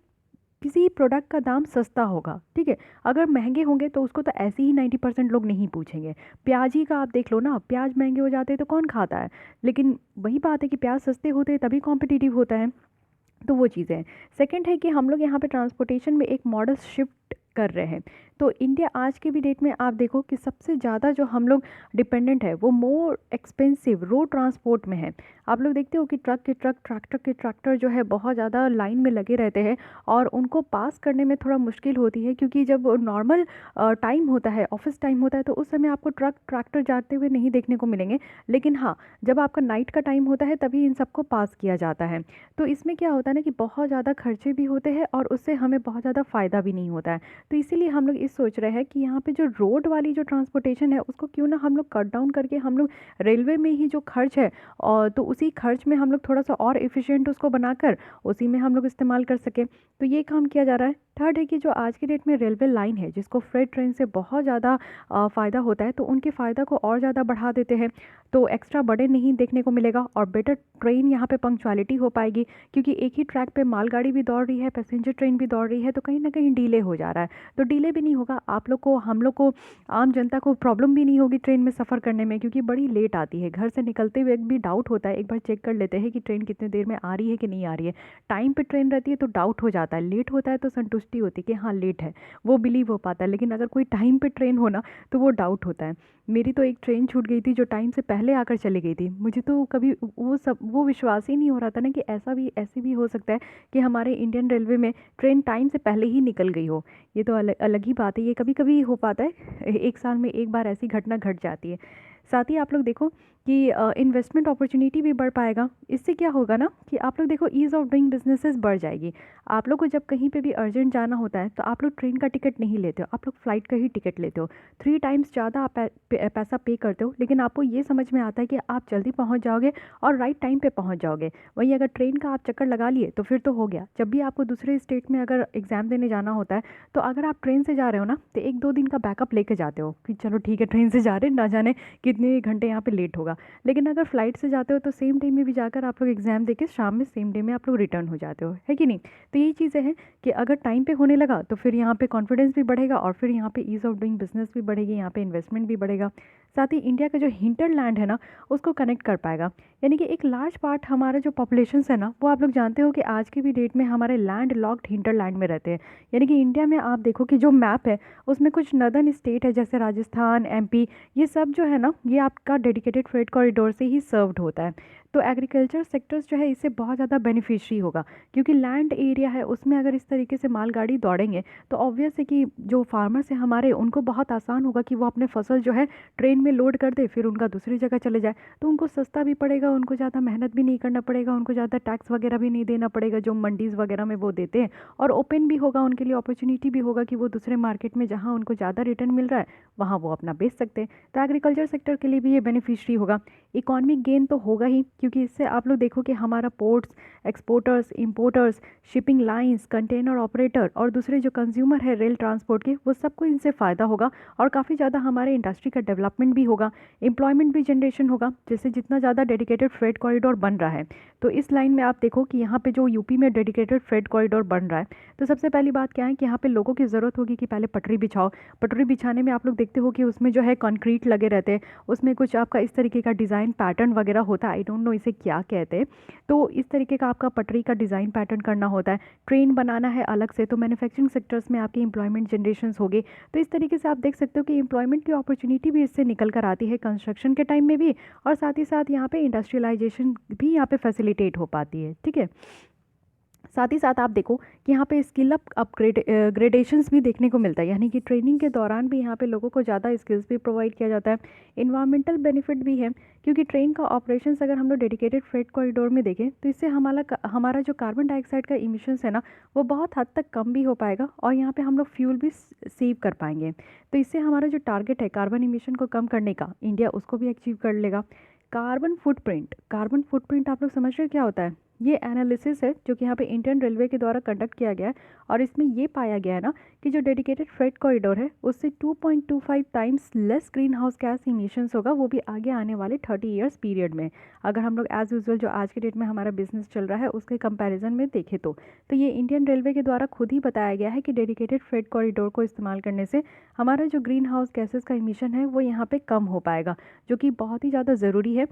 किसी प्रोडक्ट का दाम सस्ता होगा, ठीक है। अगर महंगे होंगे तो उसको तो ऐसे ही 90% लोग नहीं पूछेंगे। प्याज ही का आप देख लो ना, प्याज महंगे हो जाते हैं तो कौन खाता है, लेकिन वही बात है कि प्याज सस्ते होते हैं तभी कॉम्पिटिटिव होता है। तो वो चीज़ें हैं। सेकंड है कि हम लोग यहाँ पे ट्रांसपोर्टेशन में एक मॉडल शिफ्ट कर रहे हैं। तो इंडिया आज की भी डेट में आप देखो कि सबसे ज़्यादा जो हम लोग डिपेंडेंट है वो मोर एक्सपेंसिव रोड ट्रांसपोर्ट में है। आप लोग देखते हो कि ट्रक के ट्रक, ट्रैक्टर के ट्रैक्टर जो है बहुत ज़्यादा लाइन में लगे रहते हैं, और उनको पास करने में थोड़ा मुश्किल होती है, क्योंकि जब नॉर्मल टाइम होता है, ऑफिस टाइम होता है, तो उस समय आपको ट्रक ट्रैक्टर जाते हुए नहीं देखने को मिलेंगे। लेकिन हाँ, जब आपका नाइट का टाइम होता है तभी इन सबको पास किया जाता है। तो इसमें क्या होता है ना कि बहुत ज़्यादा खर्चे भी होते हैं, और उससे हमें बहुत ज़्यादा फ़ायदा भी नहीं होता है। तो इसीलिए हम लोग इस सोच रहे हैं कि यहाँ पे जो रोड वाली जो ट्रांसपोर्टेशन है उसको क्यों ना हम लोग कट डाउन करके हम लोग रेलवे में ही जो खर्च है, और तो उसी खर्च में हम लोग थोड़ा सा और एफिशिएंट उसको बनाकर उसी में हम लोग इस्तेमाल कर सकें। तो ये काम किया जा रहा है। थर्ड है कि जो आज की डेट में रेलवे लाइन है जिसको फ्रेट ट्रेन से बहुत ज़्यादा फ़ायदा होता है, तो उनके फ़ायदा को और ज़्यादा बढ़ा देते हैं, तो एक्स्ट्रा बर्डन नहीं देखने को मिलेगा, और बेटर ट्रेन यहाँ पे पंक्चुअलिटी हो पाएगी। क्योंकि एक ही ट्रैक पे मालगाड़ी भी दौड़ रही है, पैसेंजर ट्रेन भी दौड़ रही है, तो कहीं ना कहीं डिले हो जा रहा है। तो डिले भी नहीं होगा, आप लोग को, हम लोग को, आम जनता को प्रॉब्लम भी नहीं होगी ट्रेन में सफ़र करने में, क्योंकि बड़ी लेट आती है। घर से निकलते हुए भी डाउट होता है, एक बार चेक कर लेते हैं कि ट्रेन कितने देर में आ रही है कि नहीं आ रही है। टाइम पे ट्रेन रहती है तो डाउट हो जाता है, लेट होता है तो संतुष्टि होती है कि हाँ लेट है, वो बिलीव हो पाता है। लेकिन अगर कोई टाइम पे ट्रेन हो ना, तो वो डाउट होता है। मेरी तो एक ट्रेन छूट गई थी जो टाइम से पहले आकर चली गई थी। मुझे तो कभी वो विश्वास ही नहीं हो रहा था ना कि ऐसे भी हो सकता है कि हमारे इंडियन रेलवे में ट्रेन टाइम से पहले ही निकल गई हो। ये तो अलग अलग ही बात है, ये कभी कभी हो पाता है, एक साल में एक बार ऐसी घटना घट जाती है। साथ ही आप लोग देखो कि इन्वेस्टमेंट अपॉर्चुनिटी भी बढ़ पाएगा। इससे क्या होगा ना कि आप लोग देखो ईज़ ऑफ डूइंग बिजनेसेस बढ़ जाएगी। आप लोग को जब कहीं पे भी अर्जेंट जाना होता है तो आप लोग ट्रेन का टिकट नहीं लेते हो, आप लोग फ्लाइट का ही टिकट लेते हो। 3 टाइम्स ज़्यादा आप पैसा पे करते हो, लेकिन आपको ये समझ में आता है कि आप जल्दी पहुँच जाओगे और राइट टाइम पर पहुँच जाओगे। वहीं अगर ट्रेन का आप चक्कर लगा लिए तो फिर तो हो गया। जब भी आपको दूसरे स्टेट में अगर एग्ज़ाम देने जाना होता है, तो अगर आप ट्रेन से जा रहे हो ना, तो 1-2 दिन का बैकअप लेके जाते हो कि चलो ठीक है ट्रेन से जा रहे हैं, ना जाने कितने घंटे यहाँ पे लेट होगा। लेकिन अगर फ्लाइट से जाते हो तो सेम डे में भी जाकर आप लोग एग्ज़ाम देके शाम में सेम डे में आप लोग रिटर्न हो जाते हो, है कि नहीं। तो यही चीज़ें हैं कि अगर टाइम पे होने लगा तो फिर यहाँ पे कॉन्फिडेंस भी बढ़ेगा, और फिर यहाँ पे ईज़ ऑफ डूइंग बिजनेस भी बढ़ेगी, यहाँ पे इन्वेस्टमेंट भी बढ़ेगा। साथ ही इंडिया का जो हिंटरलैंड है ना, उसको कनेक्ट कर पाएगा। यानी कि एक लार्ज पार्ट हमारा जो पॉपुलेशन है ना, वो आप लोग जानते हो कि आज की भी डेट में हमारे लैंड लॉक्ड हिंटरलैंड में रहते हैं। यानी कि इंडिया में आप देखो कि जो मैप है उसमें कुछ नदर्न स्टेट है जैसे राजस्थान, एमपी, ये सब जो है ना, ये आपका डेडिकेटेड फ्रेट कॉरिडोर से ही सर्व्ड होता है। तो एग्रीकल्चर सेक्टर्स जो है इससे बहुत ज़्यादा बेनिफिशरी होगा, क्योंकि लैंड एरिया है उसमें अगर इस तरीके से मालगाड़ी दौड़ेंगे तो ऑब्वियस है कि जो फार्मर्स हैं हमारे, उनको बहुत आसान होगा कि वो अपने फसल जो है ट्रेन में लोड कर दे, फिर उनका दूसरी जगह चले जाए। तो उनको सस्ता भी पड़ेगा, उनको ज़्यादा मेहनत भी नहीं करना पड़ेगा, उनको ज़्यादा टैक्स वगैरह भी नहीं देना पड़ेगा जो मंडीज़ वगैरह में वो देते हैं। और ओपन भी होगा उनके लिए, अपॉर्चुनिटी भी होगा कि वो दूसरे मार्केट में जहाँ उनको ज़्यादा रिटर्न मिल रहा है वहाँ वो अपना बेच सकते हैं। तो एग्रीकल्चर सेक्टर के लिए भी ये बेनिफिशरी होगा। इकोनॉमिक गेन तो होगा ही, क्योंकि इससे आप लोग देखो कि हमारा ports, exporters, importers, shipping lines, container operator और दूसरे जो कंज्यूमर है रेल ट्रांसपोर्ट के, वो सबको इनसे फ़ायदा होगा और काफ़ी ज़्यादा हमारे इंडस्ट्री का डेवलपमेंट भी होगा, एम्प्लॉयमेंट भी जनरेशन होगा। जैसे जितना ज़्यादा डेडिकेटेड फ्रेट कॉरिडोर बन रहा है, तो इस लाइन में आप देखो कि यहाँ पे जो यूपी में डेडिकेटेड फ्रेट कॉरिडोर बन रहा है, तो सबसे पहली बात क्या है कि यहाँ पे लोगों की ज़रूरत होगी कि पहले पटरी बिछाओ। पटरी बिछाने में आप लोग देखते हो कि उसमें जो है कंक्रीट लगे रहते हैं, उसमें कुछ आपका इस तरीके का डिज़ाइन पैटर्न वगैरह होता है, आई डोंट नो इसे क्या कहते हैं। तो इस तरीके का आपका पटरी का डिज़ाइन पैटर्न करना होता है, ट्रेन बनाना है अलग से, तो मैन्युफैक्चरिंग सेक्टर्स में आपकी एम्प्लॉयमेंट जनरेशंस होगी। तो इस तरीके से आप देख सकते हो कि एम्प्लॉयमेंट की अपॉर्चुनिटी भी इससे निकल कर आती है कंस्ट्रक्शन के टाइम में भी, और साथ ही साथ यहाँ पे इंडस्ट्रियलाइजेशन भी यहाँ पे फैसिलिटेट हो पाती है। ठीक है, साथ ही साथ आप देखो कि यहाँ पे स्किल अपग्रेड ग्रेडेशंस भी देखने को मिलता है, यानी कि ट्रेनिंग के दौरान भी यहाँ पे लोगों को ज़्यादा स्किल्स भी प्रोवाइड किया जाता है। इन्वायरमेंटल बेनिफिट भी है, क्योंकि ट्रेन का ऑपरेशंस अगर हम लोग डेडिकेटेड फ्रेट कॉरिडोर में देखें तो इससे हमारा जो कार्बन डाइऑक्साइड का इमिशंस है ना, वो बहुत हद तक कम भी हो पाएगा और यहाँ पे हम लोग फ्यूल भी सेव कर पाएंगे। तो इससे हमारा जो टारगेट है कार्बन इमिशन को कम करने का, इंडिया उसको भी अचीव कर लेगा। कार्बन फुटप्रिंट आप लोग समझ रहे हो क्या होता है? ये एनालिसिस है जो कि यहाँ पे इंडियन रेलवे के द्वारा कंडक्ट किया गया है, और इसमें ये पाया गया है ना कि जो डेडिकेटेड फ्रेट कॉरिडोर है उससे 2.25 times less green house gas emissions होगा, वो भी आगे आने वाले 30 ईयर्स पीरियड में। अगर हम लोग एज यूजुअल जो आज के डेट में हमारा बिजनेस चल रहा है उसके कंपैरिजन में देखें तो ये इंडियन रेलवे के द्वारा खुद ही बताया गया है कि डेडिकेटेड फ्रेट कॉरिडोर को इस्तेमाल करने से हमारा जो ग्रीन हाउस गैसेस का इमिशन है वो यहाँ पे कम हो पाएगा, जो कि बहुत ही ज़्यादा ज़रूरी है।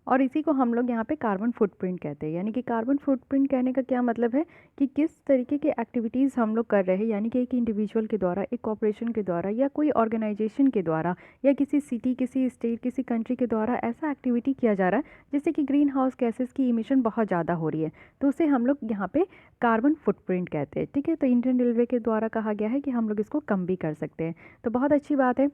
और इसी को हम लोग यहाँ पे कार्बन फुटप्रिंट कहते हैं। यानी कि कार्बन फुटप्रिंट कहने का क्या मतलब है कि किस तरीके के एक्टिविटीज़ हम लोग कर रहे हैं, यानी कि एक इंडिविजुअल के द्वारा, एक कॉर्पोरेशन के द्वारा, या कोई ऑर्गेनाइजेशन के द्वारा, या किसी सिटी, किसी स्टेट, किसी कंट्री के द्वारा ऐसा एक्टिविटी किया जा रहा है जिससे कि ग्रीन हाउस गैसेस की इमिशन बहुत ज़्यादा हो रही है, तो उसे हम लोग यहाँ पे कार्बन फुटप्रिंट कहते हैं। ठीक है, तो इंडियन रेलवे के द्वारा कहा गया है कि हम लोग इसको कम भी कर सकते हैं, तो बहुत अच्छी बात है।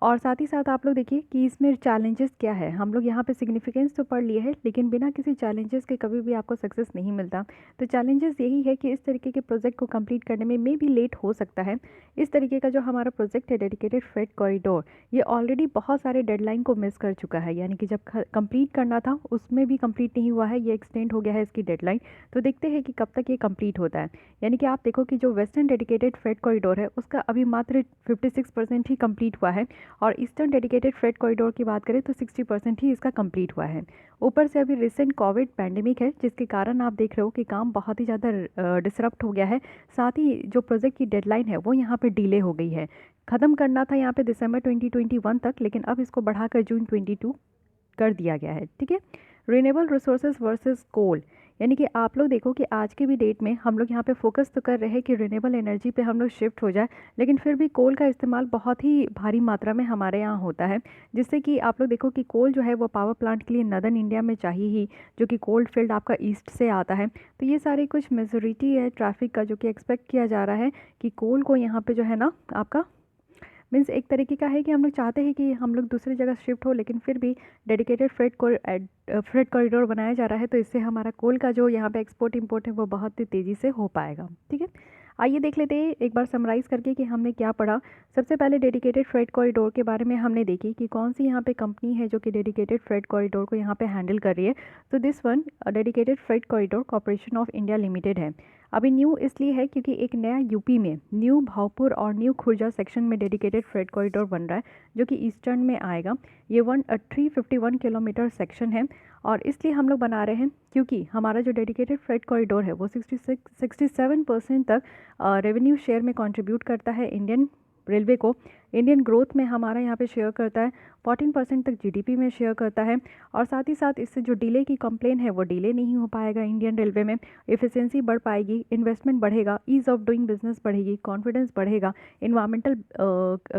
और साथ ही साथ आप लोग देखिए कि इसमें चैलेंजेस क्या है। हम लोग यहाँ पे सिग्निफिकेंस तो पढ़ लिए हैं, लेकिन बिना किसी चैलेंजेस के कभी भी आपको सक्सेस नहीं मिलता। तो चैलेंजेस यही है कि इस तरीके के प्रोजेक्ट को कंप्लीट करने में मे भी लेट हो सकता है। इस तरीके का जो हमारा प्रोजेक्ट है डेडिकेटेड फ्रेट कॉरिडोर, ये ऑलरेडी बहुत सारे डेडलाइन को मिस कर चुका है, यानी कि जब कंप्लीट करना था उसमें भी कंप्लीट नहीं हुआ है, ये एक्सटेंड हो गया है इसकी डेडलाइन। तो देखते हैं कि कब तक ये कंप्लीट होता है। यानी कि आप देखो कि जो वेस्टर्न डेडिकेटेड फ्रेट कॉरिडोर है उसका अभी मात्र 56% ही कंप्लीट हुआ है, और ईस्टर्न डेडिकेटेड फ्रेट कॉरिडोर की बात करें तो 60% ही इसका कंप्लीट हुआ है। ऊपर से अभी रिसेंट कोविड पैंडेमिक है, जिसके कारण आप देख रहे हो कि काम बहुत ही ज़्यादा डिसरप्ट हो गया है। साथ ही जो प्रोजेक्ट की डेडलाइन है वो यहाँ पे डिले हो गई है। ख़त्म करना था यहाँ पे दिसंबर 2021 तक, लेकिन अब इसको बढ़ाकर जून 22 कर दिया गया है। ठीक है, रिन्यूएबल रिसोर्सेज वर्सेस कोल, यानी कि आप लोग देखो कि आज के भी डेट में हम लोग यहाँ पे फोकस तो कर रहे हैं कि रिन्यूएबल एनर्जी पे हम लोग शिफ्ट हो जाए, लेकिन फिर भी कोल का इस्तेमाल बहुत ही भारी मात्रा में हमारे यहाँ होता है, जिससे कि आप लोग देखो कि कोल जो है वो पावर प्लांट के लिए नदर्न इंडिया में चाहिए ही, जो कि कोल्ड फील्ड आपका ईस्ट से आता है। तो ये सारी कुछ मेजोरिटी है ट्रैफिक का, जो कि एक्सपेक्ट किया जा रहा है कि कोल को यहाँ पर जो है ना आपका मीन्स एक तरीके का है कि हम लोग चाहते हैं कि हम लोग दूसरी जगह शिफ्ट हो, लेकिन फिर भी डेडिकेटेड फ्रेट कॉरिडोर बनाया जा रहा है, तो इससे हमारा कोल का जो यहाँ पे एक्सपोर्ट इंपोर्ट है वो बहुत ही तेज़ी से हो पाएगा। ठीक है, आइए देख लेते हैं एक बार समराइज़ करके कि हमने क्या पढ़ा। सबसे पहले डेडिकेटेड फ्रेट कॉरिडोर के बारे में हमने देखी कि कौन सी यहाँ पे कंपनी है जो कि डेडिकेटेड फ्रेट कॉरिडोर को यहाँ पे हैंडल कर रही है। तो this one dedicated freight corridor corporation of India limited है। अभी न्यू इसलिए है क्योंकि एक नया यूपी में न्यू भावपुर और न्यू खुर्जा सेक्शन में डेडिकेटेड फ्रेट कॉरिडोर बन रहा है, जो कि ईस्टर्न में आएगा। ये 351 किलोमीटर सेक्शन है, और इसलिए हम लोग बना रहे हैं क्योंकि हमारा जो डेडिकेटेड फ्रेट कॉरिडोर है वो 67% तक रेवेन्यू शेयर में कंट्रीब्यूट करता है इंडियन रेलवे को। इंडियन ग्रोथ में हमारा यहाँ पे शेयर करता है, 14% तक जीडीपी में शेयर करता है। और साथ ही साथ इससे जो डिले की कंप्लेन है वो डिले नहीं हो पाएगा इंडियन रेलवे में, एफिशिएंसी बढ़ पाएगी, इन्वेस्टमेंट बढ़ेगा, ईज़ ऑफ डूइंग बिजनेस बढ़ेगी, कॉन्फिडेंस बढ़ेगा, इन्वायरमेंटल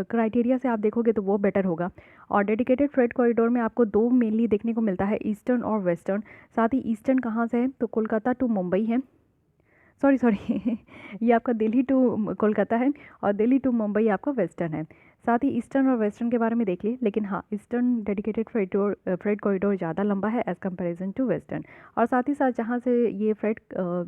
क्राइटेरिया से आप देखोगे तो वो बेटर होगा। और डेडिकेटेड फ्रेट कॉरिडोर में आपको दो मेनली देखने को मिलता है, ईस्टर्न और वेस्टर्न। साथ ही ईस्टर्न कहाँ से है तो कोलकाता टू मुंबई है, सॉरी ये आपका दिल्ली टू कोलकाता है, और दिल्ली टू मुंबई आपका वेस्टर्न है। साथ ही ईस्टर्न और वेस्टर्न के बारे में देख लिए, लेकिन हाँ ईस्टर्न डेडिकेटेड फ्रेट कॉरिडोर ज़्यादा लंबा है एज़ कंपैरिजन टू वेस्टर्न। और साथ ही साथ जहाँ से ये फ्रेट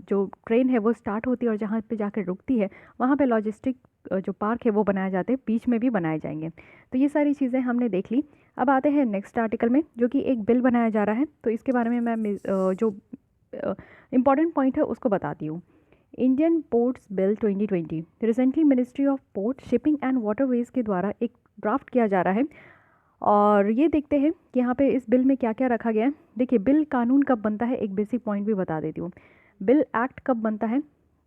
जो ट्रेन है वो स्टार्ट होती है और जहाँ पे जाकर रुकती है वहाँ पे लॉजिस्टिक जो पार्क है वो बनाए जाते हैं, बीच में भी बनाए जाएंगे। तो ये सारी चीज़ें हमने देख ली। अब आते हैं नेक्स्ट आर्टिकल में, जो कि एक बिल बनाया जा रहा है। तो इसके बारे में मैं जो इम्पॉर्टेंट पॉइंट है उसको बताती हूँ। Indian ports bill 2020 recently ministry of port, shipping and waterways के द्वारा एक ड्राफ्ट किया जा रहा है। और ये देखते हैं कि यहाँ पे इस बिल में क्या क्या रखा गया है। देखिए, बिल कानून कब बनता है, एक बेसिक पॉइंट भी बता देती हूँ। बिल एक्ट कब बनता है,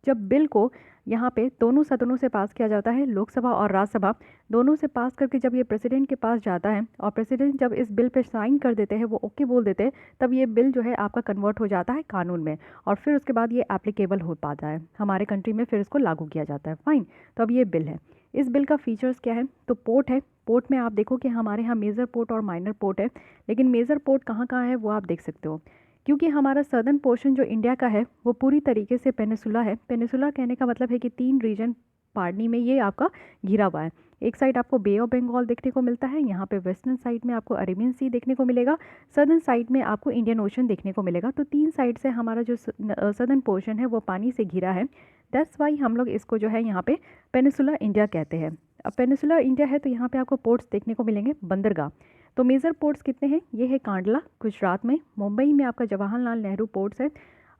जब बिल को यहाँ पे दोनों सदनों से पास किया जाता है, लोकसभा और राज्यसभा दोनों से पास करके जब ये प्रेसिडेंट के पास जाता है, और प्रेसिडेंट जब इस बिल पे साइन कर देते हैं, वो ओके बोल देते हैं, तब ये बिल जो है आपका कन्वर्ट हो जाता है कानून में, और फिर उसके बाद ये एप्लीकेबल हो पाता है हमारे कंट्री में, फिर इसको लागू किया जाता है। फाइन, तो अब ये बिल है। इस बिल का फीचर्स क्या है, तो पोर्ट है। पोर्ट में आप देखो कि हमारे यहाँ मेजर पोर्ट और माइनर पोर्ट है, लेकिन मेजर पोर्ट कहाँ कहाँ है वो आप देख सकते हो। क्योंकि हमारा सदर्न पोर्शन जो इंडिया का है वो पूरी तरीके से पेनिसुला है। पेनिसुला कहने का मतलब है कि 3 रीजन पार्टनी में ये आपका घिरा हुआ है। एक साइड आपको बे ऑफ बंगाल देखने को मिलता है, यहाँ पे वेस्टर्न साइड में आपको अरेबियन सी देखने को मिलेगा, सदर्न साइड में आपको इंडियन ओशन देखने को मिलेगा। तो 3 साइड से हमारा जो सदर्न पोर्शन है वो पानी से घिरा है। दैट्स वाई हम लोग इसको जो है यहाँ पे पेनिसुला इंडिया कहते हैं। अब पेनिसुला इंडिया है तो यहाँ पे आपको पोर्ट्स देखने को मिलेंगे, बंदरगाह। तो मेजर पोर्ट्स कितने हैं, ये है कांडला गुजरात में, मुंबई में आपका जवाहरलाल नेहरू पोर्ट्स है,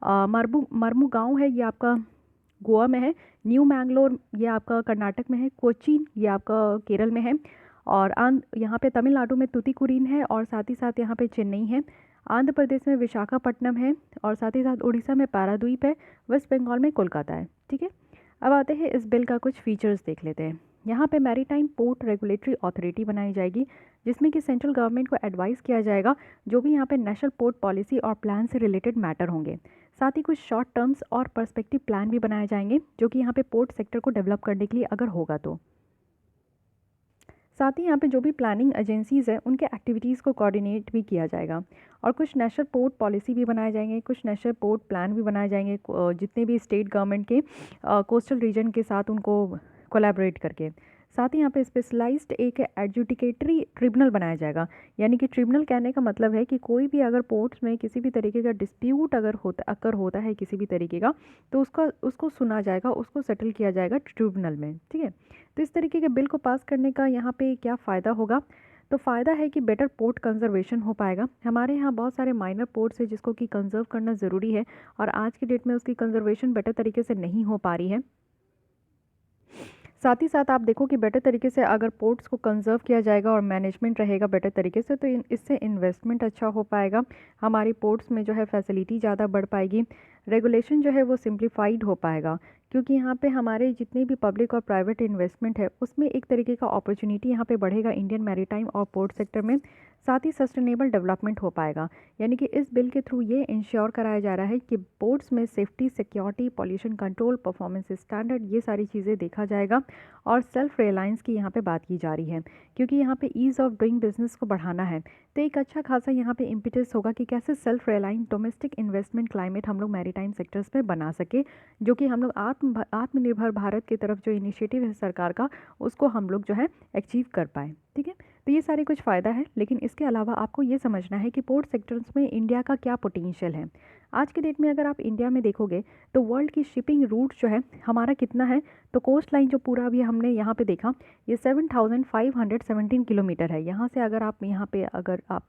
मर्मुगांव है ये आपका गोवा में है, न्यू मैंगलोर ये आपका कर्नाटक में है, कोचीन ये आपका केरल में है, और यहाँ पे तमिलनाडु में तुतीकुरीन है, और साथ ही साथ यहाँ पे चेन्नई है, आंध्र प्रदेश में विशाखापट्टनम है, और साथ ही साथ उड़ीसा में पारादीप है, वेस्ट बंगाल में कोलकाता है। ठीक है, अब आते हैं इस बिल का कुछ फीचर्स देख लेते हैं। यहाँ पे मैरीटाइम पोर्ट रेगुलेटरी अथॉरिटी बनाई जाएगी, जिसमें कि सेंट्रल गवर्नमेंट को एडवाइस किया जाएगा जो भी यहाँ पे नेशनल पोर्ट पॉलिसी और प्लान से रिलेटेड मैटर होंगे। साथ ही कुछ शॉर्ट टर्म्स और पर्सपेक्टिव प्लान भी बनाए जाएंगे, जो कि यहाँ पे पोर्ट सेक्टर को डेवलप करने के लिए अगर होगा तो। साथ ही यहाँ पे जो भी प्लानिंग एजेंसीज़ है उनके एक्टिविटीज़ को कोऑर्डिनेट भी किया जाएगा, और कुछ नेशनल पोर्ट पॉलिसी भी बनाए जाएंगे, कुछ नेशनल पोर्ट प्लान भी बनाए जाएंगे, जितने भी स्टेट गवर्नमेंट के कोस्टल रीजन के साथ उनको कोलैबोरेट करके। साथ ही यहाँ पे स्पेशलाइज्ड एक एडजुडिकेटरी ट्रिब्यूनल बनाया जाएगा। यानी कि ट्रिब्यूनल कहने का मतलब है कि कोई भी अगर पोर्ट्स में किसी भी तरीके का डिस्प्यूट अगर होता है किसी भी तरीके का, तो उसको सुना जाएगा, उसको सेटल किया जाएगा ट्रिब्यूनल में। ठीक है, तो इस तरीके के बिल को पास करने का यहाँ पे क्या फ़ायदा होगा, तो फ़ायदा है कि बेटर पोर्ट कंजर्वेशन हो पाएगा। हमारे यहाँ बहुत सारे माइनर पोर्ट्स है जिसको कि कंजर्व करना ज़रूरी है, और आज की डेट में उसकी कंजर्वेशन बेटर तरीके से नहीं हो पा रही है। साथ ही साथ आप देखो कि बेटर तरीके से अगर पोर्ट्स को कंजर्व किया जाएगा और मैनेजमेंट रहेगा बेटर तरीके से, तो इससे इन्वेस्टमेंट अच्छा हो पाएगा, हमारी पोर्ट्स में जो है फैसिलिटी ज़्यादा बढ़ पाएगी, रेगुलेशन जो है वो सिंप्लीफाइड हो पाएगा, क्योंकि यहाँ पे हमारे जितने भी पब्लिक और प्राइवेट इन्वेस्टमेंट है उसमें एक तरीके का अपॉर्चुनिटी यहाँ पे बढ़ेगा इंडियन मैरीटाइम और पोर्ट सेक्टर में। साथ ही सस्टेनेबल डेवलपमेंट हो पाएगा। यानी कि इस बिल के थ्रू ये इंश्योर कराया जा रहा है कि पोर्ट्स में safety, security, pollution control, performance standard, ये सारी चीज़ें देखा जाएगा, और सेल्फ रिलायंस की यहाँ पे बात की जा रही है, क्योंकि यहाँ पे ईज़ ऑफ डूइंग बिजनेस को बढ़ाना है। तो एक अच्छा खासा यहाँ पे इम्पिटस होगा कि कैसे self reliance domestic investment climate हम लोग मैरीटाइम सेक्टर्स में बना सके, जो कि हम लोग आत्मनिर्भर भारत की तरफ जो इनिशिएटिव है सरकार का, उसको हम लोग जो है अचीव कर पाए। ठीक है, तो ये सारे कुछ फ़ायदा है, लेकिन इसके अलावा आपको ये समझना है कि पोर्ट सेक्टर्स में इंडिया का क्या पोटेंशियल है। आज के डेट में अगर आप इंडिया में देखोगे तो वर्ल्ड की शिपिंग रूट जो है हमारा कितना है, तो कोस्ट लाइन जो पूरा अभी हमने यहाँ पे देखा, ये 7,517 किलोमीटर है। यहाँ से अगर आप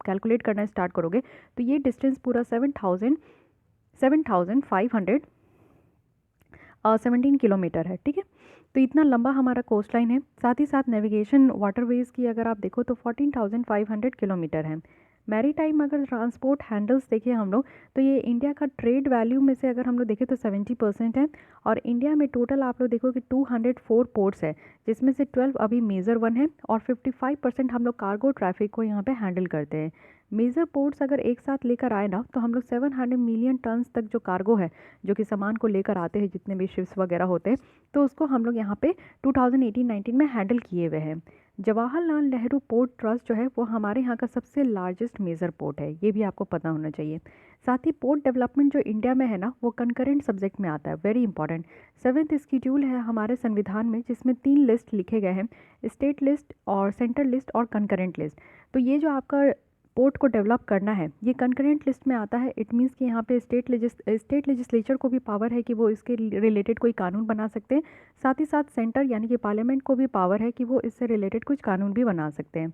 कैलकुलेट करना स्टार्ट करोगे तो ये डिस्टेंस पूरा 7,517 किलोमीटर है। ठीक है, तो इतना लंबा हमारा कोस्ट लाइन है। साथ ही साथ नेविगेशन वाटरवेज की अगर आप देखो तो 14,500 किलोमीटर है। मैरीटाइम अगर ट्रांसपोर्ट हैंडल्स देखें हम लोग, तो ये इंडिया का ट्रेड वैल्यू में से अगर हम लोग देखें तो 70% है, और इंडिया में टोटल आप लोग देखो कि 204 पोर्ट्स है, जिसमें से 12 अभी मेजर वन है, और 55% हम लोग कार्गो ट्रैफिक को यहाँ पे हैंडल करते हैं। मेजर पोर्ट्स अगर एक साथ लेकर आए ना, तो हम लोग 700 मिलियन टन्स तक जो कार्गो है, जो कि सामान को लेकर आते हैं, जितने भी शिप्स वगैरह होते हैं, तो उसको हम लोग यहाँ पे 2018-19 में हैंडल किए हुए हैं। जवाहरलाल नेहरू पोर्ट ट्रस्ट जो है वो हमारे यहाँ का सबसे लार्जेस्ट मेजर पोर्ट है, ये भी आपको पता होना चाहिए। साथ ही पोर्ट डेवलपमेंट जो इंडिया में है ना, वो कंकरेंट सब्जेक्ट में आता है, वेरी इंपॉर्टेंट। 7th स्केड्यूल है हमारे संविधान में, जिसमें 3 लिस्ट लिखे गए हैं, स्टेट लिस्ट और सेंट्रल लिस्ट और कंकरेंट लिस्ट। तो ये जो आपका पोर्ट को डेवलप करना है, ये कंकरेंट लिस्ट में आता है। इट मीन्स कि यहाँ पे स्टेट लेजिस्लेचर को भी पावर है कि वो इसके रिलेटेड कोई कानून बना सकते हैं। साथ ही साथ सेंटर यानी कि पार्लियामेंट को भी पावर है कि वो इससे रिलेटेड कुछ कानून भी बना सकते हैं।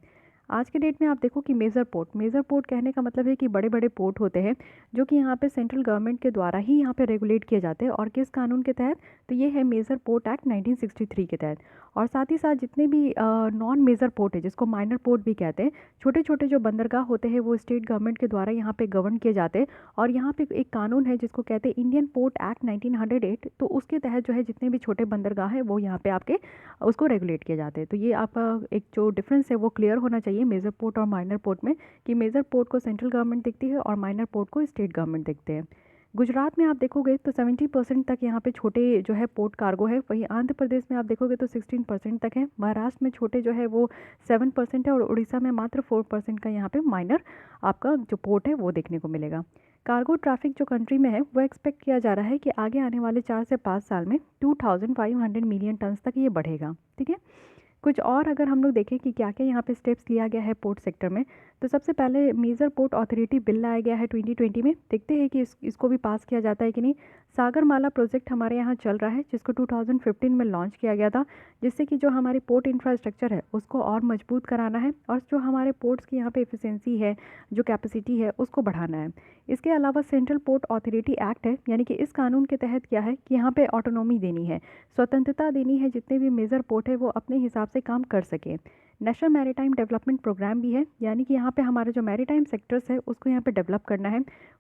आज के डेट में आप देखो कि मेजर पोर्ट कहने का मतलब है कि बड़े बड़े पोर्ट होते हैं जो कि यहाँ पे सेंट्रल गवर्नमेंट के द्वारा ही यहाँ पे रेगुलेट किए जाते हैं। और किस कानून के तहत? तो ये है मेजर पोर्ट एक्ट 1963 के तहत। और साथ ही साथ जितने भी नॉन मेजर पोर्ट है, जिसको माइनर पोर्ट भी कहते हैं, छोटे छोटे जो बंदरगाह होते हैं, वो स्टेट गवर्नमेंट के द्वारा यहाँ पे गवर्न किए जाते हैं। और यहाँ पे एक कानून है जिसको कहते हैं इंडियन पोर्ट एक्ट 1908, तो उसके तहत जो है जितने भी छोटे बंदरगाह हैं वो यहाँ पे आपके उसको रेगुलेट किए जाते हैं। तो ये आपका एक जो डिफरेंस है वो क्लियर होना चाहिए मेजर पोर्ट और माइनर पोर्ट में, कि मेजर पोर्ट को सेंट्रल गवर्नमेंट देखती है और माइनर पोर्ट को स्टेट गवर्नमेंट देखते हैं। गुजरात में आप देखोगे तो 70% तक यहाँ पे छोटे जो है पोर्ट कार्गो है। वहीं आंध्र प्रदेश में आप देखोगे तो 16% तक है। महाराष्ट्र में छोटे जो है वो 7% है और उड़ीसा में मात्र 4% का यहाँ पे माइनर आपका जो पोर्ट है वो देखने को मिलेगा। कार्गो ट्रैफिक जो कंट्री में है वो एक्सपेक्ट किया जा रहा है कि आगे आने वाले 4 से 5 साल में 2500 मिलियन टन तक ये बढ़ेगा। ठीक है, कुछ और अगर हम लोग देखें कि क्या क्या यहाँ पे स्टेप्स लिया गया है पोर्ट सेक्टर में, तो सबसे पहले मेजर पोर्ट अथॉरिटी बिल लाया गया है 2020 में। देखते हैं कि इसको भी पास किया जाता है कि नहीं। सागरमाला प्रोजेक्ट हमारे यहाँ चल रहा है जिसको 2015 में लॉन्च किया गया था, जिससे कि जो हमारी पोर्ट इंफ्रास्ट्रक्चर है उसको और मजबूत कराना है और जो हमारे पोर्ट्स की यहाँ पे एफिशिएंसी है, जो कैपेसिटी है, उसको बढ़ाना है। इसके अलावा सेंट्रल पोर्ट अथॉरिटी एक्ट है, यानी कि इस कानून के तहत क्या है कि यहाँ पे ऑटोनॉमी देनी है, स्वतंत्रता देनी है, जितने भी मेजर पोर्ट है वो अपने हिसाब से काम कर सके। नेशनल मैरीटाइम डेवलपमेंट प्रोग्राम भी है, यानी कि यहाँ पे हमारे जो मैरीटाइम सेक्टर्स है उसको यहाँ पे डेवलप करना है।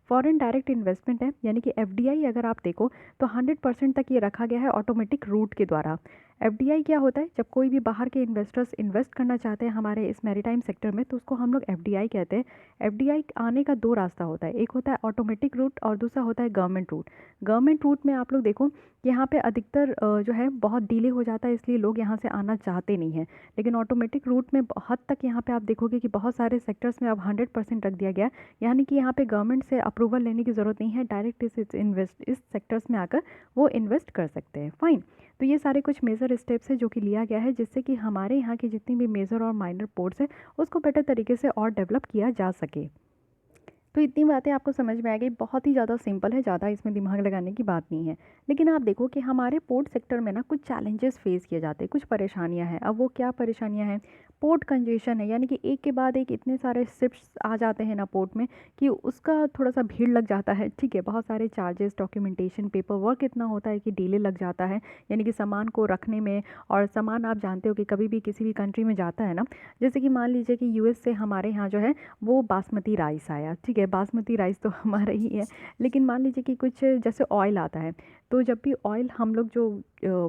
फॉरेन डायरेक्ट इन्वेस्टमेंट है, यानी कि एफडीआई अगर आप देखो तो 100% तक ये रखा गया है ऑटोमेटिक रूट के द्वारा। एफडीआई क्या होता है? जब कोई भी बाहर के इन्वेस्टर्स इन्वेस्ट करना चाहते हैं हमारे इस मैरीटाइम सेक्टर में तो उसको हम लोग एफडीआई कहते हैं। एफडीआई आने का 2 रास्ता होता है, एक होता है ऑटोमेटिक रूट और दूसरा होता है गवर्नमेंट रूट। गवर्नमेंट रूट में आप लोग देखो कि यहाँ पे अधिकतर जो है बहुत डिले हो जाता है, इसलिए लोग यहाँ से आना चाहते नहीं हैं। लेकिन ऑटोमेटिक रूट में बहुत तक यहाँ पे आप देखोगे कि बहुत सारे सेक्टर्स में अब 100% रख दिया गया, यानी कि यहाँ पे गवर्नमेंट से अप्रूवल लेने की ज़रूरत नहीं है, डायरेक्ट इस सेक्टर्स में आकर वो इन्वेस्ट कर सकते हैं। फाइन, तो ये सारे कुछ मेजर स्टेप्स है जो कि लिया गया है जिससे कि हमारे यहाँ की जितनी भी मेजर और माइनर पोर्ट्स है उसको बेटर तरीके से और डेवलप किया जा सके। तो इतनी बातें आपको समझ में आ गई, बहुत ही ज़्यादा सिंपल है, ज़्यादा इसमें दिमाग लगाने की बात नहीं है। लेकिन आप देखो कि हमारे पोर्ट सेक्टर में ना कुछ चैलेंजेस फेस किए जाते हैं, कुछ परेशानियां हैं। अब वो क्या परेशानियां हैं? पोर्ट कंजेशन है, यानी कि एक के बाद एक इतने सारे शिप्स आ जाते हैं ना पोर्ट में कि उसका थोड़ा सा भीड़ लग जाता है। ठीक है, बहुत सारे चार्जेस, डॉक्यूमेंटेशन, पेपर वर्क इतना होता है कि डिले लग जाता है, यानी कि सामान को रखने में। और सामान आप जानते हो कि कभी भी किसी भी कंट्री में जाता है ना, जैसे कि मान लीजिए कि यूएस से हमारे यहाँ जो है वो बासमती राइस आया। ठीक है, बासमती राइस तो हमारा ही है, लेकिन मान लीजिए कि कुछ जैसे ऑयल आता है, तो जब भी ऑयल हम लोग जो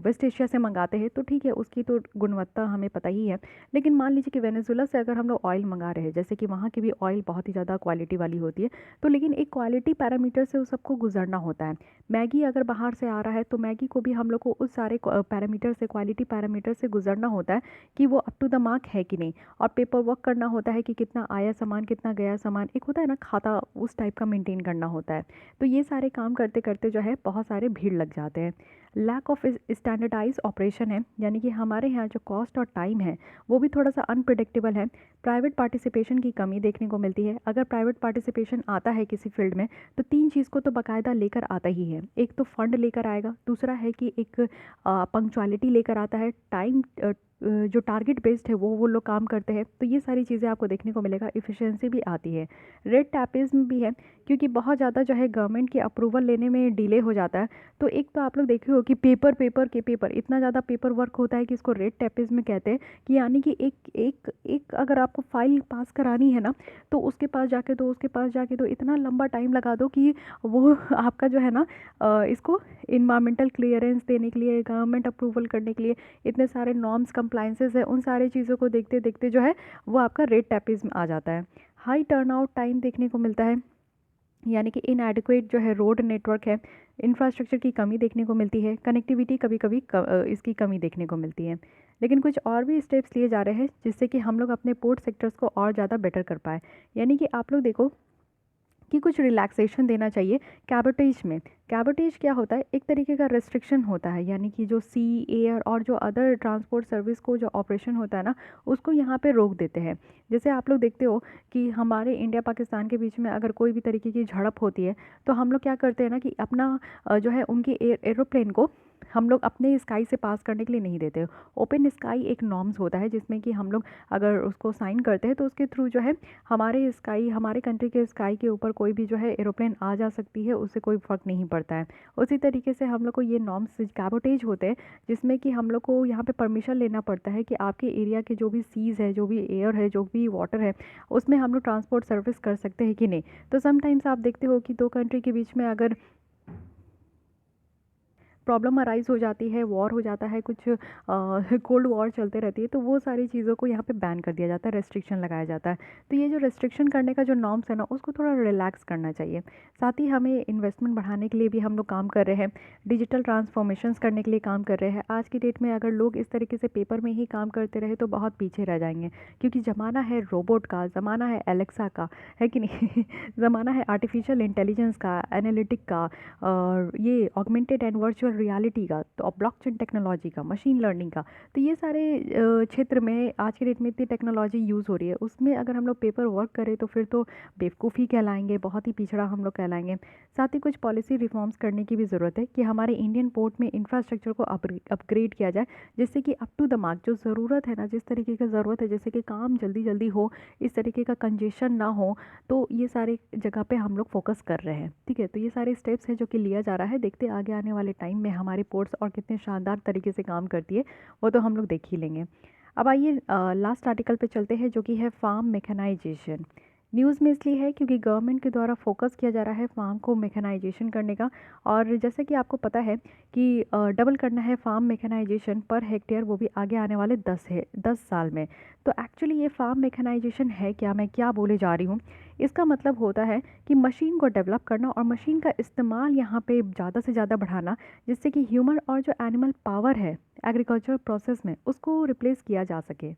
वेस्ट एशिया से मंगाते हैं तो ठीक है उसकी तो गुणवत्ता हमें पता ही है। लेकिन मान लीजिए कि वेनेजुएला से अगर हम लोग ऑयल मंगा रहे हैं, जैसे कि वहाँ की भी ऑयल बहुत ही ज़्यादा क्वालिटी वाली होती है, तो लेकिन एक क्वालिटी पैरामीटर से उस सबको गुजरना होता है। मैगी अगर बाहर से आ रहा है तो मैगी को भी हम लोग को उस सारे पैरामीटर से, क्वालिटी पैरामीटर से गुजरना होता है कि वो अप टू द मार्क है कि नहीं। और पेपर वर्क करना होता है कि कितना आया सामान, कितना गया सामान, एक होता है ना खाता, उस टाइप का मेंटेन करना होता है। तो ये सारे काम करते करते जो है बहुत सारे भीड़ लग जाते हैं। लैक ऑफ स्टैंडर्डाइज ऑपरेशन है, यानी कि हमारे यहाँ जो कॉस्ट और टाइम है वो भी थोड़ा सा अनप्रिडिक्टेबल है। प्राइवेट पार्टिसिपेशन की कमी देखने को मिलती है। अगर प्राइवेट पार्टिसिपेशन आता है किसी फील्ड में तो 3 चीज़ को तो बाकायदा लेकर आता ही है। एक तो फंड लेकर आएगा, दूसरा है कि एक पंक्चुअलिटी लेकर आता है, टाइम जो टारगेट बेस्ड है वो लोग काम करते हैं। तो ये सारी चीज़ें आपको देखने को मिलेगा। इफ़िशियंसी भी आती है। रेड टैपिज्म भी है, क्योंकि बहुत ज़्यादा जो है गवर्नमेंट की अप्रूवल लेने में डिले हो जाता है। तो एक तो आप लोग देखे हो कि पेपर इतना ज़्यादा पेपर वर्क होता है कि इसको रेड टैपिज्म कहते हैं। कि यानी कि एक अगर आपको फाइल पास करानी है ना, तो उसके पास जाके तो इतना लंबा टाइम लगा दो कि वो आपका जो है ना इसको इन्वायरमेंटल क्लियरेंस देने के लिए, गवर्नमेंट अप्रूवल करने के लिए इतने सारे नॉर्म्स, कंप्लाइंसेस है, उन सारी चीज़ों को देखते देखते जो है वो आपका रेड टैपिज्म आ जाता है। हाई टर्नआउट टाइम देखने को मिलता है, यानी कि इनएडिक्वेट जो है रोड नेटवर्क है, इंफ्रास्ट्रक्चर की कमी देखने को मिलती है, कनेक्टिविटी कभी कभी इसकी कमी देखने को मिलती है। लेकिन कुछ और भी स्टेप्स लिए जा रहे हैं जिससे कि हम लोग अपने पोर्ट सेक्टर्स को और ज़्यादा बेटर कर पाए। यानी कि आप लोग देखो कि कुछ रिलैक्सेशन देना चाहिए कैबोटेज में। कैबोटेज क्या होता है, एक तरीके का रेस्ट्रिक्शन होता है, यानी कि जो सी, एयर और जो अदर ट्रांसपोर्ट सर्विस को जो ऑपरेशन होता है ना, उसको यहाँ पे रोक देते हैं। जैसे आप लोग देखते हो कि हमारे इंडिया पाकिस्तान के बीच में अगर कोई भी तरीके की झड़प होती है, तो हम लोग क्या करते हैं ना कि अपना जो है उनकी एरोप्लेन को हम लोग अपने स्काई से पास करने के लिए नहीं देते। ओपन स्काई एक नॉर्म्स होता है जिसमें कि हम लोग अगर उसको साइन करते हैं तो उसके थ्रू जो है हमारे स्काई, हमारे कंट्री के स्काई के ऊपर कोई भी जो है एरोप्लेन आ जा सकती है, उससे कोई फ़र्क नहीं पड़ता है। उसी तरीके से हम लोग को ये नॉर्म्स कैबोटेज होते हैं जिसमें कि हम लोग को यहाँ पे परमिशन लेना पड़ता है कि आपके एरिया के जो भी सीज़ है, जो भी एयर है, जो भी वाटर है, उसमें हम लोग ट्रांसपोर्ट सर्विस कर सकते हैं कि नहीं। तो समटाइम्स आप देखते हो कि दो कंट्री के बीच में अगर प्रॉब्लम अराइज़ हो जाती है, वॉर हो जाता है, कुछ कोल्ड वॉर चलते रहती है, तो वो सारी चीज़ों को यहाँ पे बैन कर दिया जाता है, रेस्ट्रिक्शन लगाया जाता है। तो ये जो रेस्ट्रिक्शन करने का जो नॉर्म्स है ना, उसको थोड़ा रिलैक्स करना चाहिए। साथ ही हमें इन्वेस्टमेंट बढ़ाने के लिए भी हम लोग काम कर रहे हैं, डिजिटल ट्रांसफॉर्मेशंस करने के लिए काम कर रहे हैं। आज की डेट में अगर लोग इस तरीके से पेपर में ही काम करते रहे तो बहुत पीछे रह जाएंगे, क्योंकि ज़माना है रोबोट का, ज़माना है एलेक्सा का, है कि नहीं ज़माना है आर्टिफिशियल इंटेलिजेंस का, एनालिटिक का, और ये ऑगमेंटेड एंड वर्चुअल रियलिटी का, तो ब्लॉकचेन टेक्नोलॉजी का, मशीन लर्निंग का। तो ये सारे क्षेत्र में आज के डेट में इतनी टेक्नोलॉजी यूज़ हो रही है, उसमें अगर हम लोग पेपर वर्क करें तो फिर तो बेवकूफ़ी कहलाएंगे, बहुत ही पिछड़ा हम लोग कहलाएंगे। साथ ही कुछ पॉलिसी रिफॉर्म्स करने की भी ज़रूरत है कि हमारे इंडियन पोर्ट में इंफ्रास्ट्रक्चर को अपग्रेड किया जाए, जिससे कि अप टू द मार्क जो ज़रूरत है ना, जिस तरीके की ज़रूरत है, जैसे कि काम जल्दी जल्दी हो, इस तरीके का कंजेशन ना हो, तो ये सारी जगह पे हम लोग फोकस कर रहे हैं। ठीक है, तो ये सारे स्टेप्स हैं जो कि लिया जा रहा है। देखते आगे आने वाले टाइम में हमारी पोर्ट्स और कितने शानदार तरीके से काम करती है, वो तो हम लोग देख ही लेंगे। अब आइए लास्ट आर्टिकल पे चलते हैं, जो कि है फार्म मैकेनाइजेशन। न्यूज़ में इसलिए है क्योंकि गवर्नमेंट के द्वारा फोकस किया जा रहा है फार्म को मैकेनाइजेशन करने का, और जैसे कि आपको पता है कि डबल करना है फार्म मैकेनाइजेशन पर हेक्टेयर, वो भी आगे आने वाले 10 साल में। तो एक्चुअली ये फार्म मैकेनाइजेशन है क्या, मैं क्या बोले जा रही हूँ, इसका मतलब होता है कि मशीन को डेवलप करना और मशीन का इस्तेमाल यहाँ पे ज़्यादा से ज़्यादा बढ़ाना, जिससे कि ह्यूमन और जो एनिमल पावर है एग्रीकल्चर प्रोसेस में, उसको रिप्लेस किया जा सके।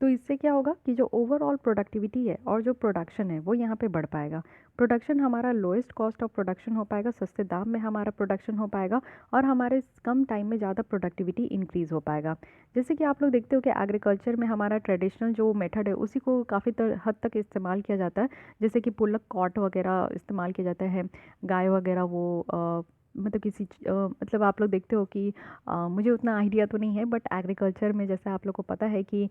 तो इससे क्या होगा कि जो ओवरऑल प्रोडक्टिविटी है और जो प्रोडक्शन है वो यहाँ पे बढ़ पाएगा। प्रोडक्शन हमारा लोएस्ट कॉस्ट ऑफ प्रोडक्शन हो पाएगा, सस्ते दाम में हमारा प्रोडक्शन हो पाएगा, और हमारे कम टाइम में ज़्यादा प्रोडक्टिविटी इंक्रीज़ हो पाएगा। जैसे कि आप लोग देखते हो कि एग्रीकल्चर में हमारा ट्रेडिशनल जो मेथड है उसी को काफ़ी हद तक इस्तेमाल किया जाता है, जैसे कि पुल्लक कॉट वगैरह इस्तेमाल किया जाता है, गाय वगैरह वो मतलब मतलब आप लोग देखते हो कि मुझे उतना आइडिया तो नहीं है, बट एग्रीकल्चर में जैसे आप लोग को पता है कि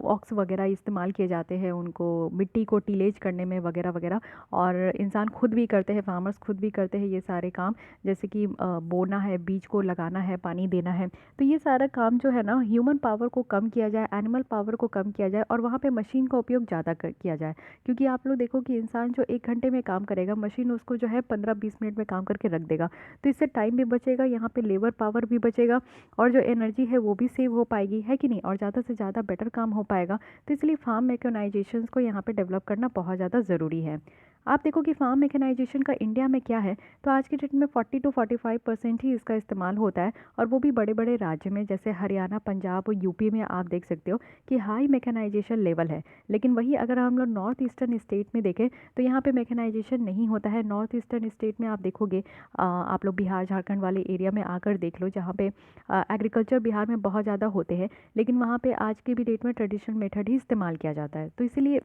ऑक्स वगैरह इस्तेमाल किए जाते हैं उनको मिट्टी को टीलेज करने में वगैरह वगैरह, और इंसान खुद भी करते हैं, फार्मर्स खुद भी करते हैं ये सारे काम, जैसे कि बोना है, बीज को लगाना है, पानी देना है। तो ये सारा काम जो है ना, ह्यूमन पावर को कम किया जाए, एनिमल पावर को कम किया जाए, और वहाँ पे मशीन का उपयोग ज़्यादा किया जाए। क्योंकि आप लोग देखो कि इंसान जो 1 घंटे में काम करेगा, मशीन उसको जो है 15-20 मिनट में काम करके रख देगा। तो इससे टाइम भी बचेगा, यहाँ पे लेबर पावर भी बचेगा, और जो एनर्जी है वो भी सेव हो पाएगी, है कि नहीं, और ज़्यादा से ज़्यादा बेटर काम हो पाएगा। तो इसलिए फार्म मैकेनाइजेशन को यहाँ पे डेवलप करना बहुत ज़्यादा ज़रूरी है। आप देखो कि फार्म मैकेनाइजेशन का इंडिया में क्या है, तो आज के डेट में 40 to 45% ही इसका इस्तेमाल होता है, और वो भी बड़े बड़े राज्य में, जैसे हरियाणा, पंजाब और यूपी में आप देख सकते हो कि हाई मैकेनाइजेशन लेवल है। लेकिन वही अगर हम लोग नॉर्थ ईस्टर्न स्टेट में देखें तो यहाँ पे मैकेनाइजेशन नहीं होता है। नॉर्थ ईस्टर्न स्टेट में आप देखोगे, आप लोग बिहार झारखंड वाले एरिया में आकर देख लो, जहाँ पे एग्रीकल्चर बिहार में बहुत ज़्यादा होते हैं, लेकिन वहाँ पे आज की भी डेट में ट्रेडिशनल मेथड ही इस्तेमाल किया जाता है। तो इसीलिए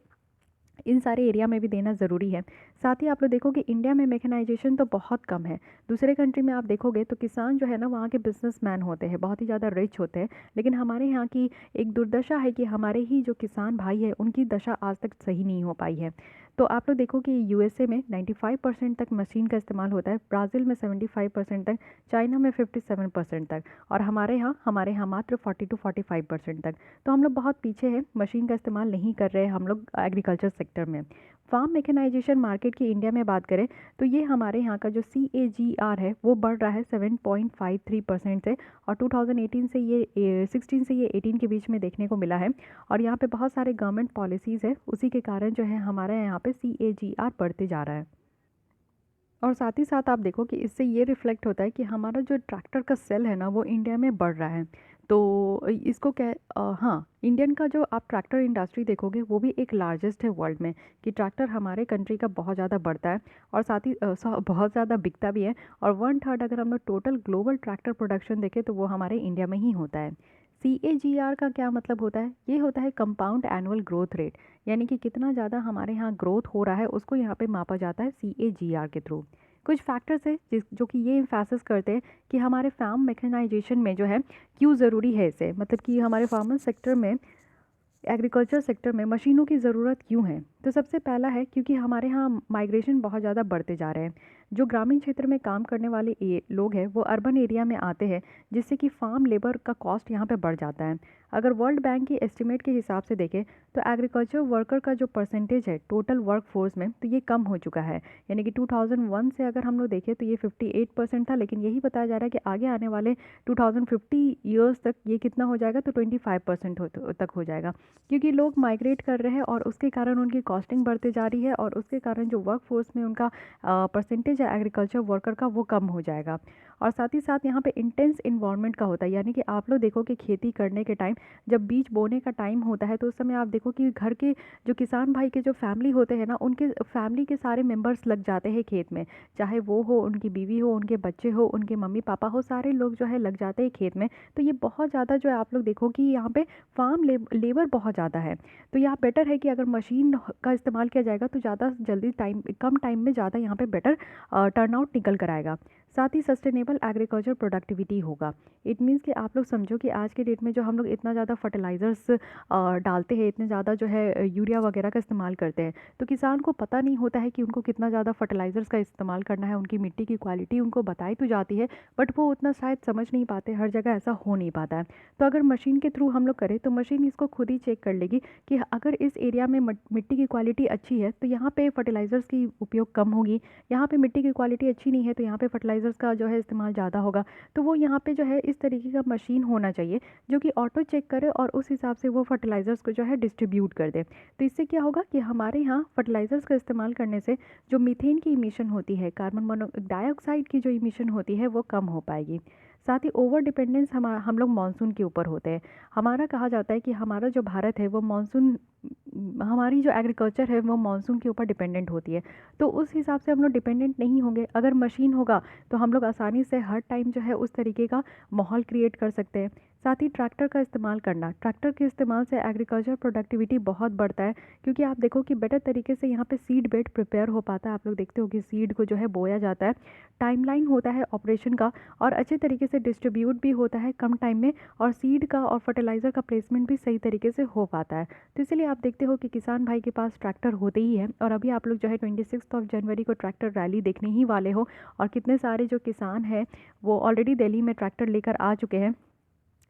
इन सारे एरिया में भी देना ज़रूरी है। साथ ही आप लोग देखोगे इंडिया में मैकेनाइजेशन तो बहुत कम है। दूसरे कंट्री में आप देखोगे तो किसान जो है ना, वहाँ के बिजनेसमैन होते हैं, बहुत ही ज़्यादा रिच होते हैं, लेकिन हमारे यहाँ की एक दुर्दशा है कि हमारे ही जो किसान भाई है उनकी दशा आज तक सही नहीं हो पाई है। तो आप लोग देखो कि यूएसए में 95% तक मशीन का इस्तेमाल होता है, ब्राज़ील में 75% तक, चाइना में 57% तक, और हमारे यहाँ मात्र 40 to 45% तक। तो हम लोग बहुत पीछे हैं, मशीन का इस्तेमाल नहीं कर रहे हैं हम लोग एग्रीकल्चर सेक्टर में। फार्म मैकेनाइजेशन मार्केट की इंडिया में बात करें तो ये हमारे यहाँ का जो CAGR है वो बढ़ रहा है 7.53% से, और 2018 से ये 16 से ये 18 के बीच में देखने को मिला है। और यहाँ पे बहुत सारे गवर्नमेंट पॉलिसीज़ है, उसी के कारण जो है हमारे यहाँ पे CAGR बढ़ते जा रहा है। और साथ ही साथ आप देखो कि इससे ये रिफ्लेक्ट होता है कि हमारा जो ट्रैक्टर का सेल है ना, वो इंडिया में बढ़ रहा है। तो इसको हाँ, इंडियन का जो आप ट्रैक्टर इंडस्ट्री देखोगे वो भी एक लार्जेस्ट है वर्ल्ड में, कि ट्रैक्टर हमारे कंट्री का बहुत ज़्यादा बढ़ता है और साथ ही बहुत ज़्यादा बिकता भी है। और 1/3 अगर हम लोग टोटल ग्लोबल ट्रैक्टर प्रोडक्शन देखें तो वो हमारे इंडिया में ही होता है। CAGR का क्या मतलब होता है? ये होता है कंपाउंड एनुअल ग्रोथ रेट, यानी कि कितना ज़्यादा हमारे यहाँ ग्रोथ हो रहा है उसको यहाँ पे मापा जाता है CAGR के थ्रू। कुछ फैक्टर्स है जो कि ये एम्फेसिस करते हैं कि हमारे फार्म मैकेनाइजेशन में जो है क्यों ज़रूरी है इसे, मतलब कि हमारे फार्मर सेक्टर में, एग्रीकल्चर सेक्टर में मशीनों की ज़रूरत क्यों है। तो सबसे पहला है क्योंकि हमारे यहाँ माइग्रेशन बहुत ज़्यादा बढ़ते जा रहे हैं। जो ग्रामीण क्षेत्र में काम करने वाले लोग हैं वो अर्बन एरिया में आते हैं, जिससे कि फार्म लेबर का कॉस्ट यहाँ पे बढ़ जाता है। अगर वर्ल्ड बैंक की एस्टिमेट के हिसाब से देखें तो एग्रीकल्चर वर्कर का जो परसेंटेज है टोटल वर्क फोर्स में, तो ये कम हो चुका है। यानी कि 2001 से अगर हम लोग देखें तो ये 58% था, लेकिन यही बताया जा रहा है कि आगे आने वाले 2050 ईयर्स तक ये कितना हो जाएगा, तो 25% तक हो जाएगा। क्योंकि लोग माइग्रेट कर रहे हैं और उसके कारण उनकी कॉस्टिंग बढ़ते जा रही है और उसके कारण जो वर्क फोर्स में उनका परसेंटेज है एग्रीकल्चर वर्कर का वो कम हो जाएगा। और साथ ही साथ यहाँ पे इंटेंस इन्वायरमेंट का होता है, यानी कि आप लोग देखो कि खेती करने के टाइम जब बीज बोने का टाइम होता है तो उस समय आप देखो कि घर के जो किसान भाई के जो फैमिली होते हैं ना, उनके फैमिली के सारे मेंबर्स लग जाते हैं खेत में, चाहे वो हो, उनकी बीवी हो, उनके बच्चे हो, उनके मम्मी पापा हो, सारे लोग जो है लग जाते हैं खेत में। तो ये बहुत ज़्यादा जो है आप लोग देखो कि यहाँ पे फार्म लेबर बहुत ज़्यादा है। तो यहाँ बेटर है कि अगर मशीन का इस्तेमाल किया जाएगा तो ज़्यादा जल्दी कम टाइम में ज़्यादा यहाँ पे बेटर टर्नआउट निकल कर आएगा। साथ ही सस्टेनेबल एग्रीकल्चर प्रोडक्टिविटी होगा। इट मीन्स कि आप लोग समझो कि आज के डेट में जो हम लोग इतना ज़्यादा फर्टिलाइज़र्स डालते हैं, इतने ज़्यादा जो है यूरिया वगैरह का इस्तेमाल करते हैं, तो किसान को पता नहीं होता है कि उनको कितना ज़्यादा फर्टिलाइज़र्स का इस्तेमाल करना है। उनकी मिट्टी की क्वालिटी उनको बताई तो जाती है, बट वो उतना शायद समझ नहीं पाते, हर जगह ऐसा हो नहीं पाता है। तो अगर मशीन के थ्रू हम लोग करें तो मशीन इसको खुद ही चेक कर लेगी कि अगर इस एरिया में मिट्टी की क्वालिटी अच्छी है तो यहाँ पे फर्टिलाइज़र्स की उपयोग कम होगी, यहाँ पे मिट्टी की क्वालिटी अच्छी नहीं है तो यहाँ पे फर्टिलाइज़र्स का जो है इस्तेमाल ज़्यादा होगा। तो वो यहाँ पे जो है इस तरीके का मशीन होना चाहिए जो कि ऑटो चेक करे और उस हिसाब से वो फर्टिलाइज़र्स को जो है डिस्ट्रीब्यूट कर दे। तो इससे क्या होगा कि हमारे यहाँ फर्टिलाइज़र्स का इस्तेमाल करने से जो मीथेन की इमिशन होती है, कार्बन मोनोऑक्साइड की जो इमिशन होती है वो कम हो पाएगी। साथ ही ओवर डिपेंडेंस हम लोग मानसून के ऊपर होते हैं। हमारा कहा जाता है कि हमारा जो भारत है वो मानसून, हमारी जो एग्रीकल्चर है वो मानसून के ऊपर डिपेंडेंट होती है। तो उस हिसाब से हम लोग डिपेंडेंट नहीं होंगे। अगर मशीन होगा तो हम लोग आसानी से हर टाइम जो है उस तरीके का माहौल क्रिएट कर सकते हैं। साथ ही ट्रैक्टर का इस्तेमाल करना, ट्रैक्टर के इस्तेमाल से एग्रीकल्चर प्रोडक्टिविटी बहुत बढ़ता है, क्योंकि आप देखो कि बेटर तरीके से यहाँ पे सीड बेड प्रिपेयर हो पाता है। आप लोग देखते हो कि सीड को जो है बोया जाता है, टाइमलाइन होता है ऑपरेशन का, और अच्छे तरीके से डिस्ट्रीब्यूट भी होता है कम टाइम में, और सीड का और फर्टिलाइज़र का प्लेसमेंट भी सही तरीके से हो पाता है। तो इसलिए आप देखते हो कि किसान भाई के पास ट्रैक्टर होते ही है। और अभी आप लोग जो है 26 जनवरी को ट्रैक्टर रैली देखने ही वाले हो, और कितने सारे जो किसान हैं वो ऑलरेडी दिल्ली में ट्रैक्टर लेकर आ चुके हैं,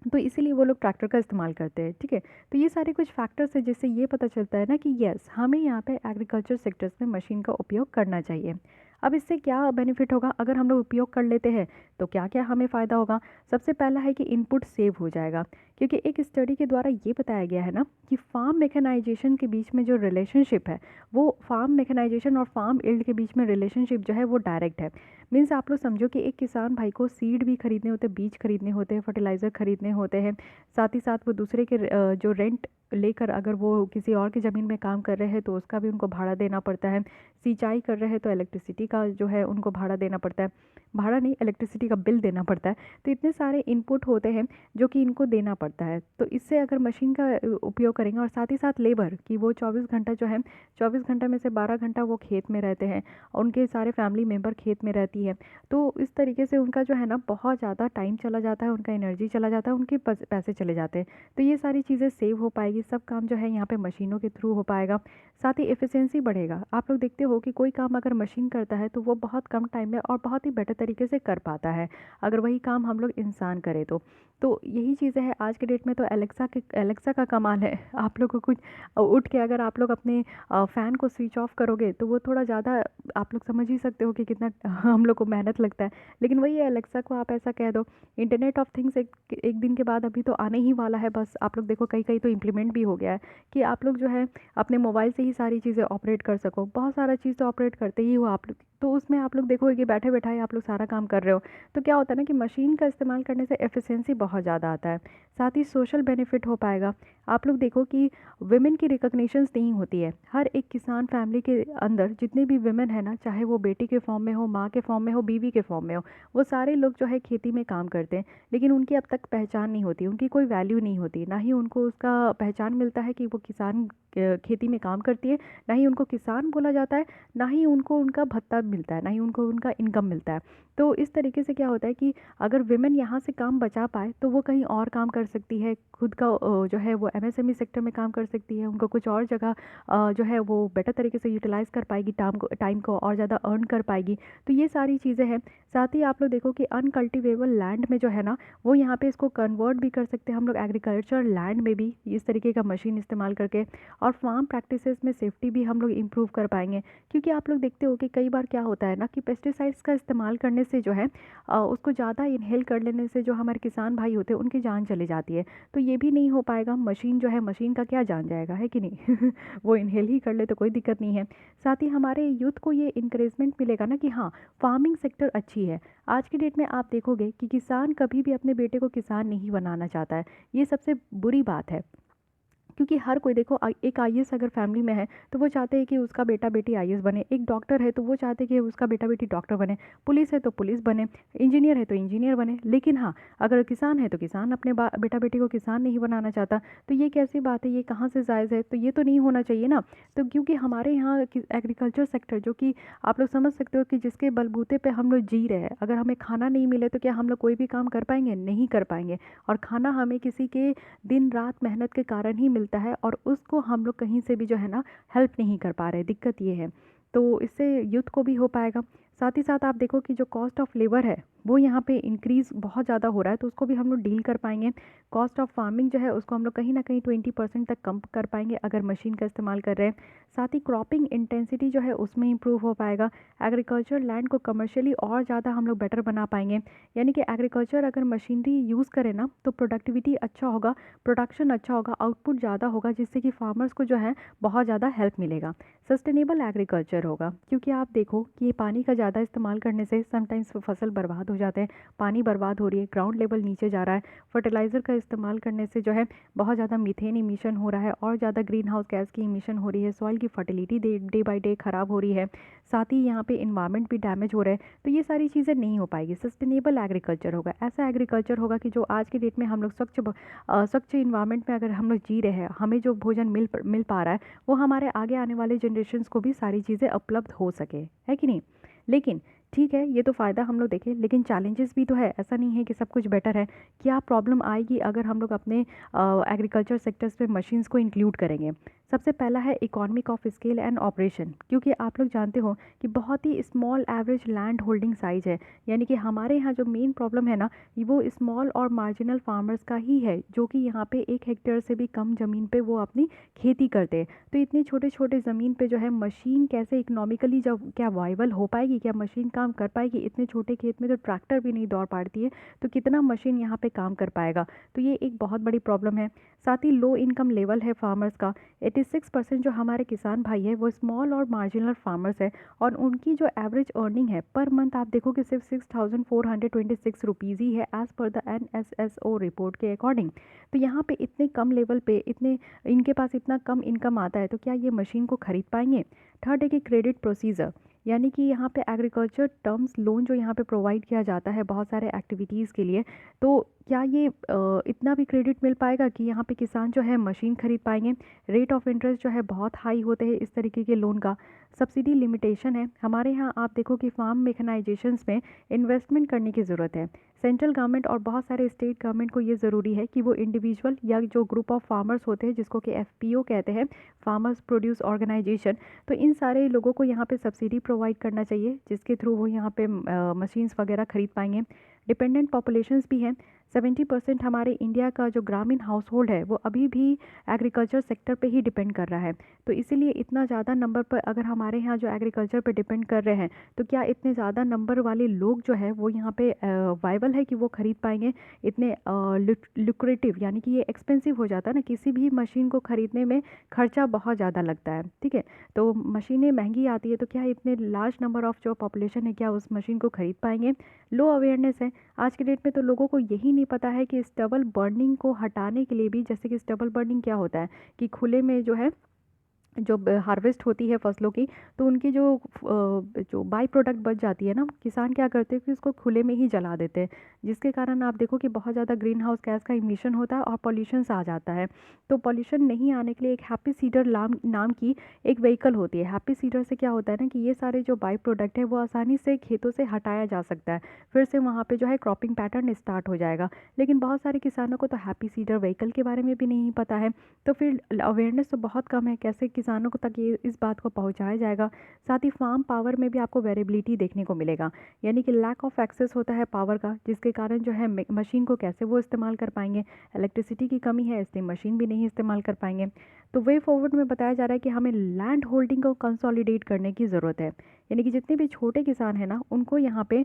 तो इसीलिए वो लोग ट्रैक्टर का इस्तेमाल करते हैं। ठीक है, तो ये सारे कुछ फैक्टर्स हैं जिससे ये पता चलता है ना कि यस, हमें यहाँ पे एग्रीकल्चर सेक्टर्स में मशीन का उपयोग करना चाहिए। अब इससे क्या बेनिफिट होगा अगर हम लोग उपयोग कर लेते हैं, तो क्या क्या हमें फ़ायदा होगा। सबसे पहला है कि इनपुट सेव हो जाएगा, क्योंकि एक स्टडी के द्वारा ये बताया गया है ना कि फार्म मैकेनाइजेशन के बीच में जो रिलेशनशिप है, वो फार्म मैकेनाइजेशन और फार्म इल्ड के बीच में रिलेशनशिप जो है वो डायरेक्ट है। मीन्स आप लोग समझो कि एक किसान भाई को सीड भी खरीदने होते हैं, बीज खरीदने होते हैं, फर्टिलाइज़र खरीदने होते हैं, साथ ही साथ वो दूसरे के जो रेंट लेकर अगर वो किसी और की ज़मीन में काम कर रहे हैं तो उसका भी उनको भाड़ा देना पड़ता है। सिंचाई कर रहे हैं तो इलेक्ट्रिसिटी का जो है उनको भाड़ा देना पड़ता है, भाड़ा नहीं, इलेक्ट्रिसिटी का बिल देना पड़ता है। तो इतने सारे इनपुट होते हैं जो कि इनको देना पड़ता है। तो इससे अगर मशीन का उपयोग करेंगे, और साथ ही साथ लेबर कि वो 24 घंटा जो है, 24 घंटा में से 12 घंटा वो खेत में रहते हैं, और उनके सारे फैमिली मेम्बर खेत में रहती है। तो इस तरीके से उनका जो है ना बहुत ज़्यादा टाइम चला जाता है, उनका एनर्जी चला जाता है, उनके पैसे चले जाते हैं। तो ये सारी चीज़ें सेव हो पाएगी, सब काम जो है यहाँ पे मशीनों के थ्रू हो पाएगा। साथ ही एफिशिएंसी बढ़ेगा। आप लोग देखते हो कि कोई काम अगर मशीन करता है तो वो बहुत कम टाइम में और बहुत ही बेटर तरीके से कर पाता है, अगर वही काम हम लोग इंसान करें तो यही चीज़ें हैं आज के डेट में। तो एलेक्सा का कमाल है। आप लोग को कुछ उठ के अगर आप लोग अपने फ़ैन को स्विच ऑफ करोगे तो वो थोड़ा ज़्यादा, आप लोग समझ ही सकते हो कि कितना हम लोग को मेहनत लगता है। लेकिन वही है, एलेक्सा को आप ऐसा कह दो। इंटरनेट ऑफ थिंग्स एक दिन के बाद अभी तो आने ही वाला है, बस आप लोग देखो कहीं कहीं तो इम्प्लीमेंट एम्पावरमेंट भी हो गया है कि आप लोग जो है अपने मोबाइल से ही सारी चीज़ें ऑपरेट कर सको। बहुत सारा चीज़ तो ऑपरेट करते ही हो आप लोग, तो उसमें आप लोग देखोगे कि बैठे बैठाए आप लोग सारा काम कर रहे हो। तो क्या होता है ना कि मशीन का इस्तेमाल करने से एफिशिएंसी बहुत ज़्यादा आता है, साथ ही सोशल बेनिफिट हो पाएगा। आप लोग देखो कि वुमेन की रिकॉग्निशंस नहीं होती है। हर एक किसान फैमिली के अंदर जितने भी वुमेन है ना, चाहे वो बेटी के फॉर्म में हो, माँ के फॉर्म में हो, बीवी के फॉर्म में हो, वो सारे लोग जो है खेती में काम करते हैं, लेकिन उनकी अब तक पहचान नहीं होती, उनकी कोई वैल्यू नहीं होती, ना ही उनको उसका पहचान मिलता है कि वो किसान खेती में काम करती है, ना ही उनको किसान बोला जाता है, ना ही उनको उनका भत्ता मिलता है, ना ही उनको उनका इनकम मिलता है। तो इस तरीके से क्या होता है कि अगर विमेन यहाँ से काम बचा पाए तो वो कहीं और काम कर सकती है, खुद का जो है वो एमएसएमई सेक्टर में काम कर सकती है, उनको कुछ और जगह जो है वो बेटर तरीके से यूटिलाइज़ कर पाएगी, टाइम को और ज़्यादा अर्न कर पाएगी। तो ये सारी चीज़ें हैं। साथ ही आप लोग देखो कि अनकल्टिवेबल लैंड में जो है ना, वो यहाँ पे इसको कन्वर्ट भी कर सकते हैं हम लोग एग्रीकल्चर लैंड में भी इस तरीके का मशीन इस्तेमाल करके, और फार्म प्रैक्टिसेस में सेफ्टी भी हम लोग इम्प्रूव कर पाएंगे। क्योंकि आप लोग देखते हो कि कई बार क्या होता है ना कि पेस्टिसाइड्स का इस्तेमाल करने से जो है उसको ज़्यादा इनहेल कर लेने से जो हमारे किसान भाई होते हैं उनकी जान चली जाती है। तो ये भी नहीं हो पाएगा। मशीन जो है, मशीन का क्या जान जाएगा, है कि नहीं? वो इनहेल ही कर ले तो कोई दिक्कत नहीं है। साथ ही हमारे यूथ को ये इंकरेजमेंट मिलेगा ना कि हाँ, फार्मिंग सेक्टर अच्छी है। आज की डेट में आप देखोगे कि किसान कभी भी अपने बेटे को किसान नहीं बनाना चाहता है। ये सबसे बुरी बात है, क्योंकि हर कोई देखो एक आईएएस अगर फैमिली में है तो वो चाहते हैं कि उसका बेटा बेटी आईएएस बने, एक डॉक्टर है तो वो चाहते हैं कि उसका बेटा बेटी डॉक्टर बने, पुलिस है तो पुलिस बने, इंजीनियर है तो इंजीनियर बने। लेकिन हाँ, अगर किसान है तो किसान अपने बेटा बेटी को किसान नहीं बनाना चाहता। तो ये कैसी बात है, ये कहाँ से जायज़ है? तो ये तो नहीं होना चाहिए ना। तो क्योंकि हमारे यहाँ एग्रीकल्चर सेक्टर जो कि आप लोग समझ सकते हो कि जिसके बलबूते पे हम लोग जी रहे हैं, अगर हमें खाना नहीं मिले तो क्या हम लोग कोई भी काम कर पाएंगे? नहीं कर पाएंगे। और खाना हमें किसी के दिन रात मेहनत के कारण ही मिलता है, और उसको हम लोग कहीं से भी जो है ना हेल्प नहीं कर पा रहे, दिक्कत ये है। तो इससे यूथ को भी हो पाएगा। साथ ही साथ आप देखो कि जो कॉस्ट ऑफ लेबर है वो यहाँ पे इंक्रीज़ बहुत ज़्यादा हो रहा है, तो उसको भी हम लोग डील कर पाएंगे। कॉस्ट ऑफ फार्मिंग जो है उसको हम लोग कहीं ना कहीं 20% तक कम कर पाएंगे अगर मशीन का इस्तेमाल कर रहे हैं। साथ ही क्रॉपिंग इंटेंसिटी जो है उसमें इंप्रूव हो पाएगा। एग्रीकल्चर लैंड को कमर्शियली और ज़्यादा हम लोग बेटर बना पाएंगे। यानी कि एग्रीकल्चर अगर मशीनरी यूज़ करें ना तो प्रोडक्टिविटी अच्छा होगा, प्रोडक्शन अच्छा होगा, आउटपुट ज़्यादा होगा, जिससे कि फार्मर्स को जो है बहुत ज़्यादा हेल्प मिलेगा। सस्टेनेबल एग्रीकल्चर होगा, क्योंकि आप देखो कि ये पानी का ज़्यादा इस्तेमाल करने से समटाइम्स फसल बर्बाद हो जाते हैं, पानी बर्बाड हो रही है, ग्राउंड लेवल नीचे जा रहा है। फर्टिलाइज़र का इस्तेमाल करने से जो है बहुत ज़्यादा मीथेन इमिशन हो रहा है, और ज़्यादा ग्रीन हाउस गैस की इमिशन हो रही है, सॉइल की फर्टिलिटी डे बाई डे ख़राब हो रही है, साथ ही यहाँ पे इन्वायरमेंट भी डैमेज हो रहा है। तो ये सारी चीज़ें नहीं हो पाएगी। सस्टेनेबल एग्रीकल्चर होगा, ऐसा एग्रीकल्चर होगा कि जो आज की डेट में हम लोग स्वच्छ इन्वायरमेंट में अगर हम लोग जी रहे हैं, हमें जो भोजन मिल पा रहा है वो हमारे आगे आने वाले जनरेशन्स को भी सारी चीज़ें उपलब्ध हो सके, है कि नहीं? लेकिन ठीक है, ये तो फ़ायदा हम लोग देखें, लेकिन चैलेंजेस भी तो है। ऐसा नहीं है कि सब कुछ बेटर है। क्या प्रॉब्लम आएगी अगर हम लोग अपने एग्रीकल्चर सेक्टर्स में मशीन्स को इंक्लूड करेंगे? सबसे पहला है economic of scale and operation, क्योंकि आप लोग जानते हो कि बहुत ही small average land holding size है। यानी कि हमारे यहाँ जो मेन प्रॉब्लम है ना, वो स्मॉल और मार्जिनल फार्मर्स का ही है, जो कि यहाँ पे 1 हेक्टेयर से भी कम ज़मीन पे वो अपनी खेती करते हैं। तो इतनी छोटे छोटे ज़मीन पे जो है मशीन कैसे इकोनॉमिकली, जब क्या वाइबल हो पाएगी, क्या मशीन काम कर पाएगी? इतने छोटे खेत में तो ट्रैक्टर भी नहीं दौड़ पाती है, तो कितना मशीन यहाँ पे काम कर पाएगा? तो ये एक बहुत बड़ी प्रॉब्लम है। साथ ही लो इनकम लेवल है फार्मर्स का। 86% जो हमारे किसान भाई है वो स्मॉल और मार्जिनल फार्मर्स है, और उनकी जो एवरेज अर्निंग है पर मंथ आप देखो कि सिर्फ 6,426 रुपीज़ ही है, as per the NSSO report के अकॉर्डिंग। तो यहाँ पे इतने कम लेवल पे इनके पास इतना कम इनकम आता है, तो क्या ये मशीन को खरीद पाएंगे? थर्ड है कि क्रेडिट प्रोसीजर, यानी कि यहाँ पे एग्रीकल्चर टर्म्स लोन जो यहाँ पे प्रोवाइड किया जाता है बहुत सारे एक्टिविटीज़ के लिए, तो क्या ये इतना भी क्रेडिट मिल पाएगा कि यहाँ पे किसान जो है मशीन खरीद पाएंगे? रेट ऑफ इंटरेस्ट जो है बहुत हाई होते हैं इस तरीके के लोन का। सब्सिडी लिमिटेशन है हमारे यहाँ। आप देखो कि फार्म मेकनाइजेशंस में इन्वेस्टमेंट करने की ज़रूरत है। सेंट्रल गवर्नमेंट और बहुत सारे स्टेट गवर्नमेंट को ये ज़रूरी है कि वो इंडिविजुअल या जो ग्रुप ऑफ फार्मर्स होते हैं, जिसको कि FPO कहते हैं, फार्मर्स प्रोड्यूस ऑर्गेनाइजेशन, तो इन सारे लोगों को यहाँ पे सब्सिडी प्रोवाइड करना चाहिए, जिसके थ्रू वो यहाँ पे मशीन्स वगैरह खरीद पाएंगे। डिपेंडेंट पॉपुलेशंस भी हैं। 70% हमारे इंडिया का जो ग्रामीण हाउस होल्ड है वो अभी भी एग्रीकल्चर सेक्टर पे ही डिपेंड कर रहा है। तो इसीलिए इतना ज़्यादा नंबर पर अगर हमारे यहाँ जो एग्रीकल्चर पे डिपेंड कर रहे हैं, तो क्या इतने ज़्यादा नंबर वाले लोग जो है वो यहाँ पे वाइबल है कि वो ख़रीद पाएंगे? इतने लुक्रेटिव, यानी कि ये एक्सपेंसिव हो जाता है ना, किसी भी मशीन को ख़रीदने में खर्चा बहुत ज़्यादा लगता है, ठीक है। तो मशीनें महंगी आती है, तो क्या इतने लार्ज नंबर ऑफ़ जो पॉपुलेशन है क्या उस मशीन को ख़रीद पाएंगे? लो अवेयरनेस है आज के डेट में। तो लोगों को यही नहीं पता है कि स्टबल बर्निंग को हटाने के लिए भी, जैसे कि स्टबल बर्निंग क्या होता है कि खुले में जो है जो हार्वेस्ट होती है फसलों की, तो उनकी जो बाई प्रोडक्ट बच जाती है ना, किसान क्या करते हैं कि उसको खुले में ही जला देते हैं, जिसके कारण आप देखो कि बहुत ज़्यादा ग्रीन हाउस गैस का इमिशन होता है और पॉल्यूशंस आ जाता है। तो पॉल्यूशन नहीं आने के लिए एक हैप्पी सीडर नाम की एक व्हीकल होती है। हैप्पी सीडर से क्या होता है ना कि ये सारे जो बाई प्रोडक्ट है वो आसानी से खेतों से हटाया जा सकता है, फिर से वहाँ पर जो है क्रॉपिंग पैटर्न स्टार्ट हो जाएगा। लेकिन बहुत सारे किसानों को तो हैप्पी सीडर व्हीकल के बारे में भी नहीं पता है, तो फिर अवेयरनेस तो बहुत कम है। कैसे किसानों को तक ये इस बात को पहुंचाया जाएगा? साथ ही फार्म पावर में भी आपको वेरिएबिलिटी देखने को मिलेगा, यानी कि लैक ऑफ एक्सेस होता है पावर का, जिसके कारण जो है मशीन को कैसे वो इस्तेमाल कर पाएंगे। इलेक्ट्रिसिटी की कमी है, इसलिए मशीन भी नहीं इस्तेमाल कर पाएंगे। तो वे फॉरवर्ड में बताया जा रहा है कि हमें लैंड होल्डिंग को कंसोलिडेट करने की ज़रूरत है, यानी कि जितने भी छोटे किसान हैं ना उनको यहाँ पे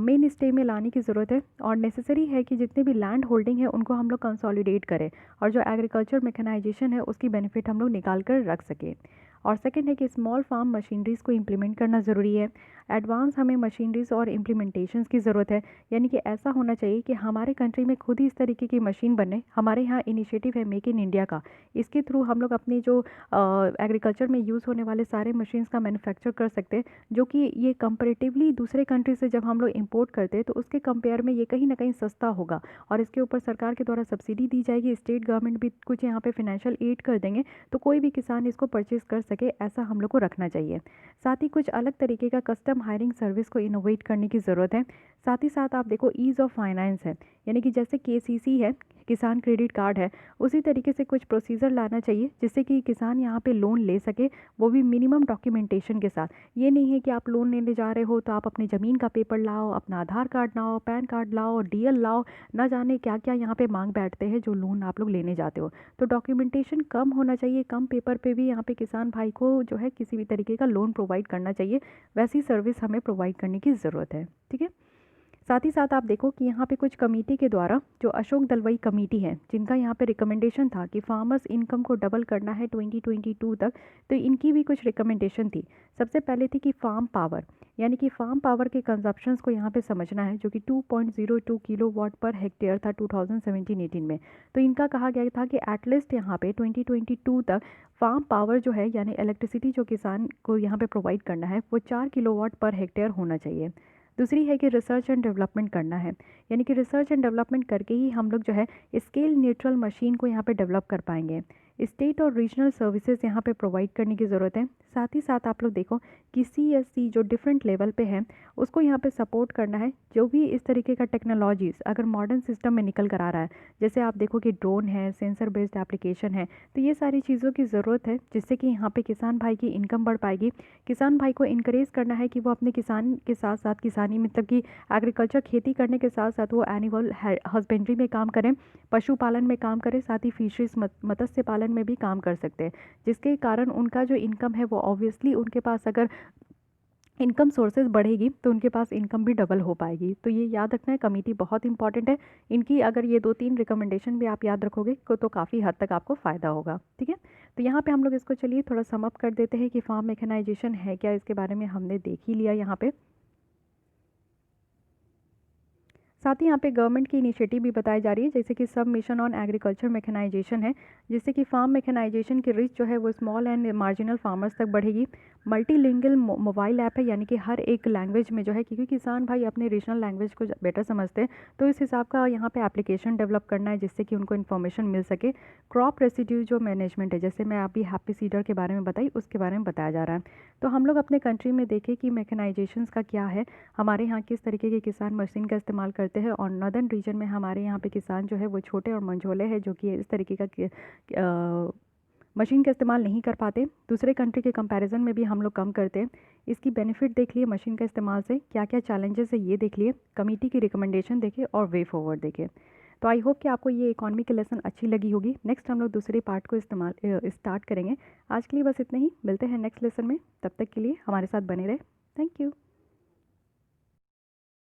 मेन स्टे में लाने की ज़रूरत है, और नेसेसरी है कि जितने भी लैंड होल्डिंग है उनको हम लोग कंसोलिडेट करें, और जो एग्रीकल्चर मैकेनाइजेशन है उसकी बेनिफिट हम लोग निकाल कर रख सकें। और सेकंड है कि स्मॉल फार्म मशीनरीज़ को इम्प्लीमेंट करना ज़रूरी है। एडवांस हमें मशीनरीज़ और इम्प्लीमेंटेशंस की ज़रूरत है, यानी कि ऐसा होना चाहिए कि हमारे कंट्री में खुद ही इस तरीके की मशीन बने। हमारे यहाँ इनिशिएटिव है मेक इन इंडिया का, इसके थ्रू हम लोग अपनी जो एग्रीकल्चर में यूज़ होने वाले सारे मशीन्स का मैन्युफैक्चर कर सकते हैं, जो कि ये कंपेरेटिवली दूसरे कंट्री से जब हम लोग इंपोर्ट करते हैं तो उसके कंपेयर में ये कहीं ना कहीं सस्ता होगा, और इसके ऊपर सरकार के द्वारा सब्सिडी दी जाएगी, स्टेट गवर्नमेंट भी कुछ यहाँ पे फाइनेंशियल एड कर देंगे, तो कोई भी किसान इसको परचेज़ कर सके, ऐसा हम लोग को रखना चाहिए। साथ ही कुछ अलग तरीके का कस्टम हायरिंग सर्विस को इनोवेट करने की ज़रूरत है। साथ ही साथ आप देखो ईज़ ऑफ फाइनेंस है, यानी कि जैसे केसीसी है, किसान क्रेडिट कार्ड है, उसी तरीके से कुछ प्रोसीजर लाना चाहिए जिससे कि किसान यहाँ पे लोन ले सके, वो भी मिनिमम डॉक्यूमेंटेशन के साथ। ये नहीं है कि आप लोन लेने जा रहे हो तो आप अपनी ज़मीन का पेपर लाओ, अपना आधार कार्ड लाओ, पैन कार्ड लाओ, डीएल लाओ, ना जाने क्या क्या यहाँ पे मांग बैठते हैं जो लोन आप लोग लेने जाते हो। तो डॉक्यूमेंटेशन कम होना चाहिए, कम पेपर पे भी यहाँ पे किसान भाई को जो है किसी भी तरीके का लोन प्रोवाइड करना चाहिए। वैसी सर्विस हमें प्रोवाइड करने की ज़रूरत है, ठीक है। साथ ही साथ आप देखो कि यहाँ पे कुछ कमेटी के द्वारा, जो अशोक दलवाई कमेटी है, जिनका यहाँ पे रिकमेंडेशन था कि फार्मर्स इनकम को डबल करना है 2022 तक, तो इनकी भी कुछ रिकमेंडेशन थी। सबसे पहले थी कि फार्म पावर, यानी कि फार्म पावर के कंजप्शंस को यहाँ पे समझना है, जो कि 2.02 किलोवाट पर हेक्टेयर था 2017-18 में। तो इनका कहा गया था कि एटलीस्ट यहाँ पे 2022 तक फार्म पावर जो है, यानी इलेक्ट्रिसिटी जो किसान को यहाँ पे प्रोवाइड करना है, वो 4 किलोवाट पर हेक्टेयर होना चाहिए। दूसरी है कि रिसर्च एंड डेवलपमेंट करना है, यानी कि रिसर्च एंड डेवलपमेंट करके ही हम लोग जो है स्केल न्यूट्रल मशीन को यहाँ पे डेवलप कर पाएंगे। स्टेट और रीजनल सर्विसेज यहाँ पे प्रोवाइड करने की ज़रूरत है। साथ ही साथ आप लोग देखो कि CSC जो डिफरेंट लेवल पे है उसको यहाँ पे सपोर्ट करना है। जो भी इस तरीके का टेक्नोलॉजीज़ अगर मॉडर्न सिस्टम में निकल कर आ रहा है, जैसे आप देखो कि ड्रोन है, सेंसर बेस्ड एप्लीकेशन है, तो ये सारी चीज़ों की ज़रूरत है, जिससे कि यहाँ पे किसान भाई की इनकम बढ़ पाएगी। किसान भाई को इनकरेज करना है कि वो अपने किसान के साथ साथ, किसानी मतलब कि एग्रीकल्चर खेती करने के साथ साथ वो एनिमल हस्बेंड्री में काम करें, पशुपालन में काम करें, साथ ही फिशरीज मत्स्य पालन में भी काम कर सकते हैं, जिसके कारण उनका जो इनकम है वो ऑब्वियसली उनके पास अगर इनकम सोर्सेज बढ़ेगी तो उनके पास इनकम भी डबल हो पाएगी। तो ये याद रखना है, कमेटी बहुत इंपॉर्टेंट है। इनकी अगर ये 2-3 रिकमेंडेशन भी आप याद रखोगे तो काफ़ी हद तक आपको फ़ायदा होगा, ठीक है। तो यहाँ पे हम लोग इसको चलिए थोड़ा सम अप कर देते हैं कि फार्म मैकेनाइजेशन है क्या, इसके बारे में हमने देख ही लिया यहाँ पे। साथ ही यहाँ पे गवर्नमेंट की इनिशिएटिव भी बताई जा रही है, जैसे कि सब मिशन ऑन एग्रीकल्चर मैकेनाइजेशन है, जिससे कि फार्म मैकेनाइजेशन की रीच जो है वो स्मॉल एंड मार्जिनल फार्मर्स तक बढ़ेगी। मल्टीलिंगुअल मोबाइल ऐप है, यानी कि हर एक लैंग्वेज में जो है, क्योंकि किसान भाई अपने रीजनल लैंग्वेज को बेटर समझते हैं, तो इस हिसाब का यहाँ पे एप्लीकेशन डेवलप करना है जिससे कि उनको इन्फॉर्मेशन मिल सके। क्रॉप रेसिड्यू जो मैनेजमेंट है, जैसे मैं अभी हैप्पी सीडर के बारे में बताई, उसके बारे में बताया जा रहा है। तो हम लोग अपने कंट्री में देखें कि मैकेनाइजेशन का क्या है, हमारे यहाँ किस तरीके के किसान मशीन का इस्तेमाल करते हैं। और नॉर्दर्न रीजन में हमारे यहाँ पे किसान जो है वो छोटे और मंझोले हैं, जो कि इस तरीके का मशीन का इस्तेमाल नहीं कर पाते। दूसरे कंट्री के कंपैरिजन में भी हम लोग कम करते हैं। इसकी बेनिफिट देख लिए मशीन का इस्तेमाल से, क्या क्या चैलेंजेस है ये देख लिए, कमेटी की रिकमेंडेशन देखें और वे फॉरवर्ड देखें। तो आई होप कि आपको ये इकोनॉमी की लेसन अच्छी लगी होगी। नेक्स्ट हम लोग दूसरे पार्ट को स्टार्ट करेंगे। आज के लिए बस इतना ही, मिलते हैं नेक्स्ट लेसन में। तब तक के लिए हमारे साथ बने रहे। Thank you.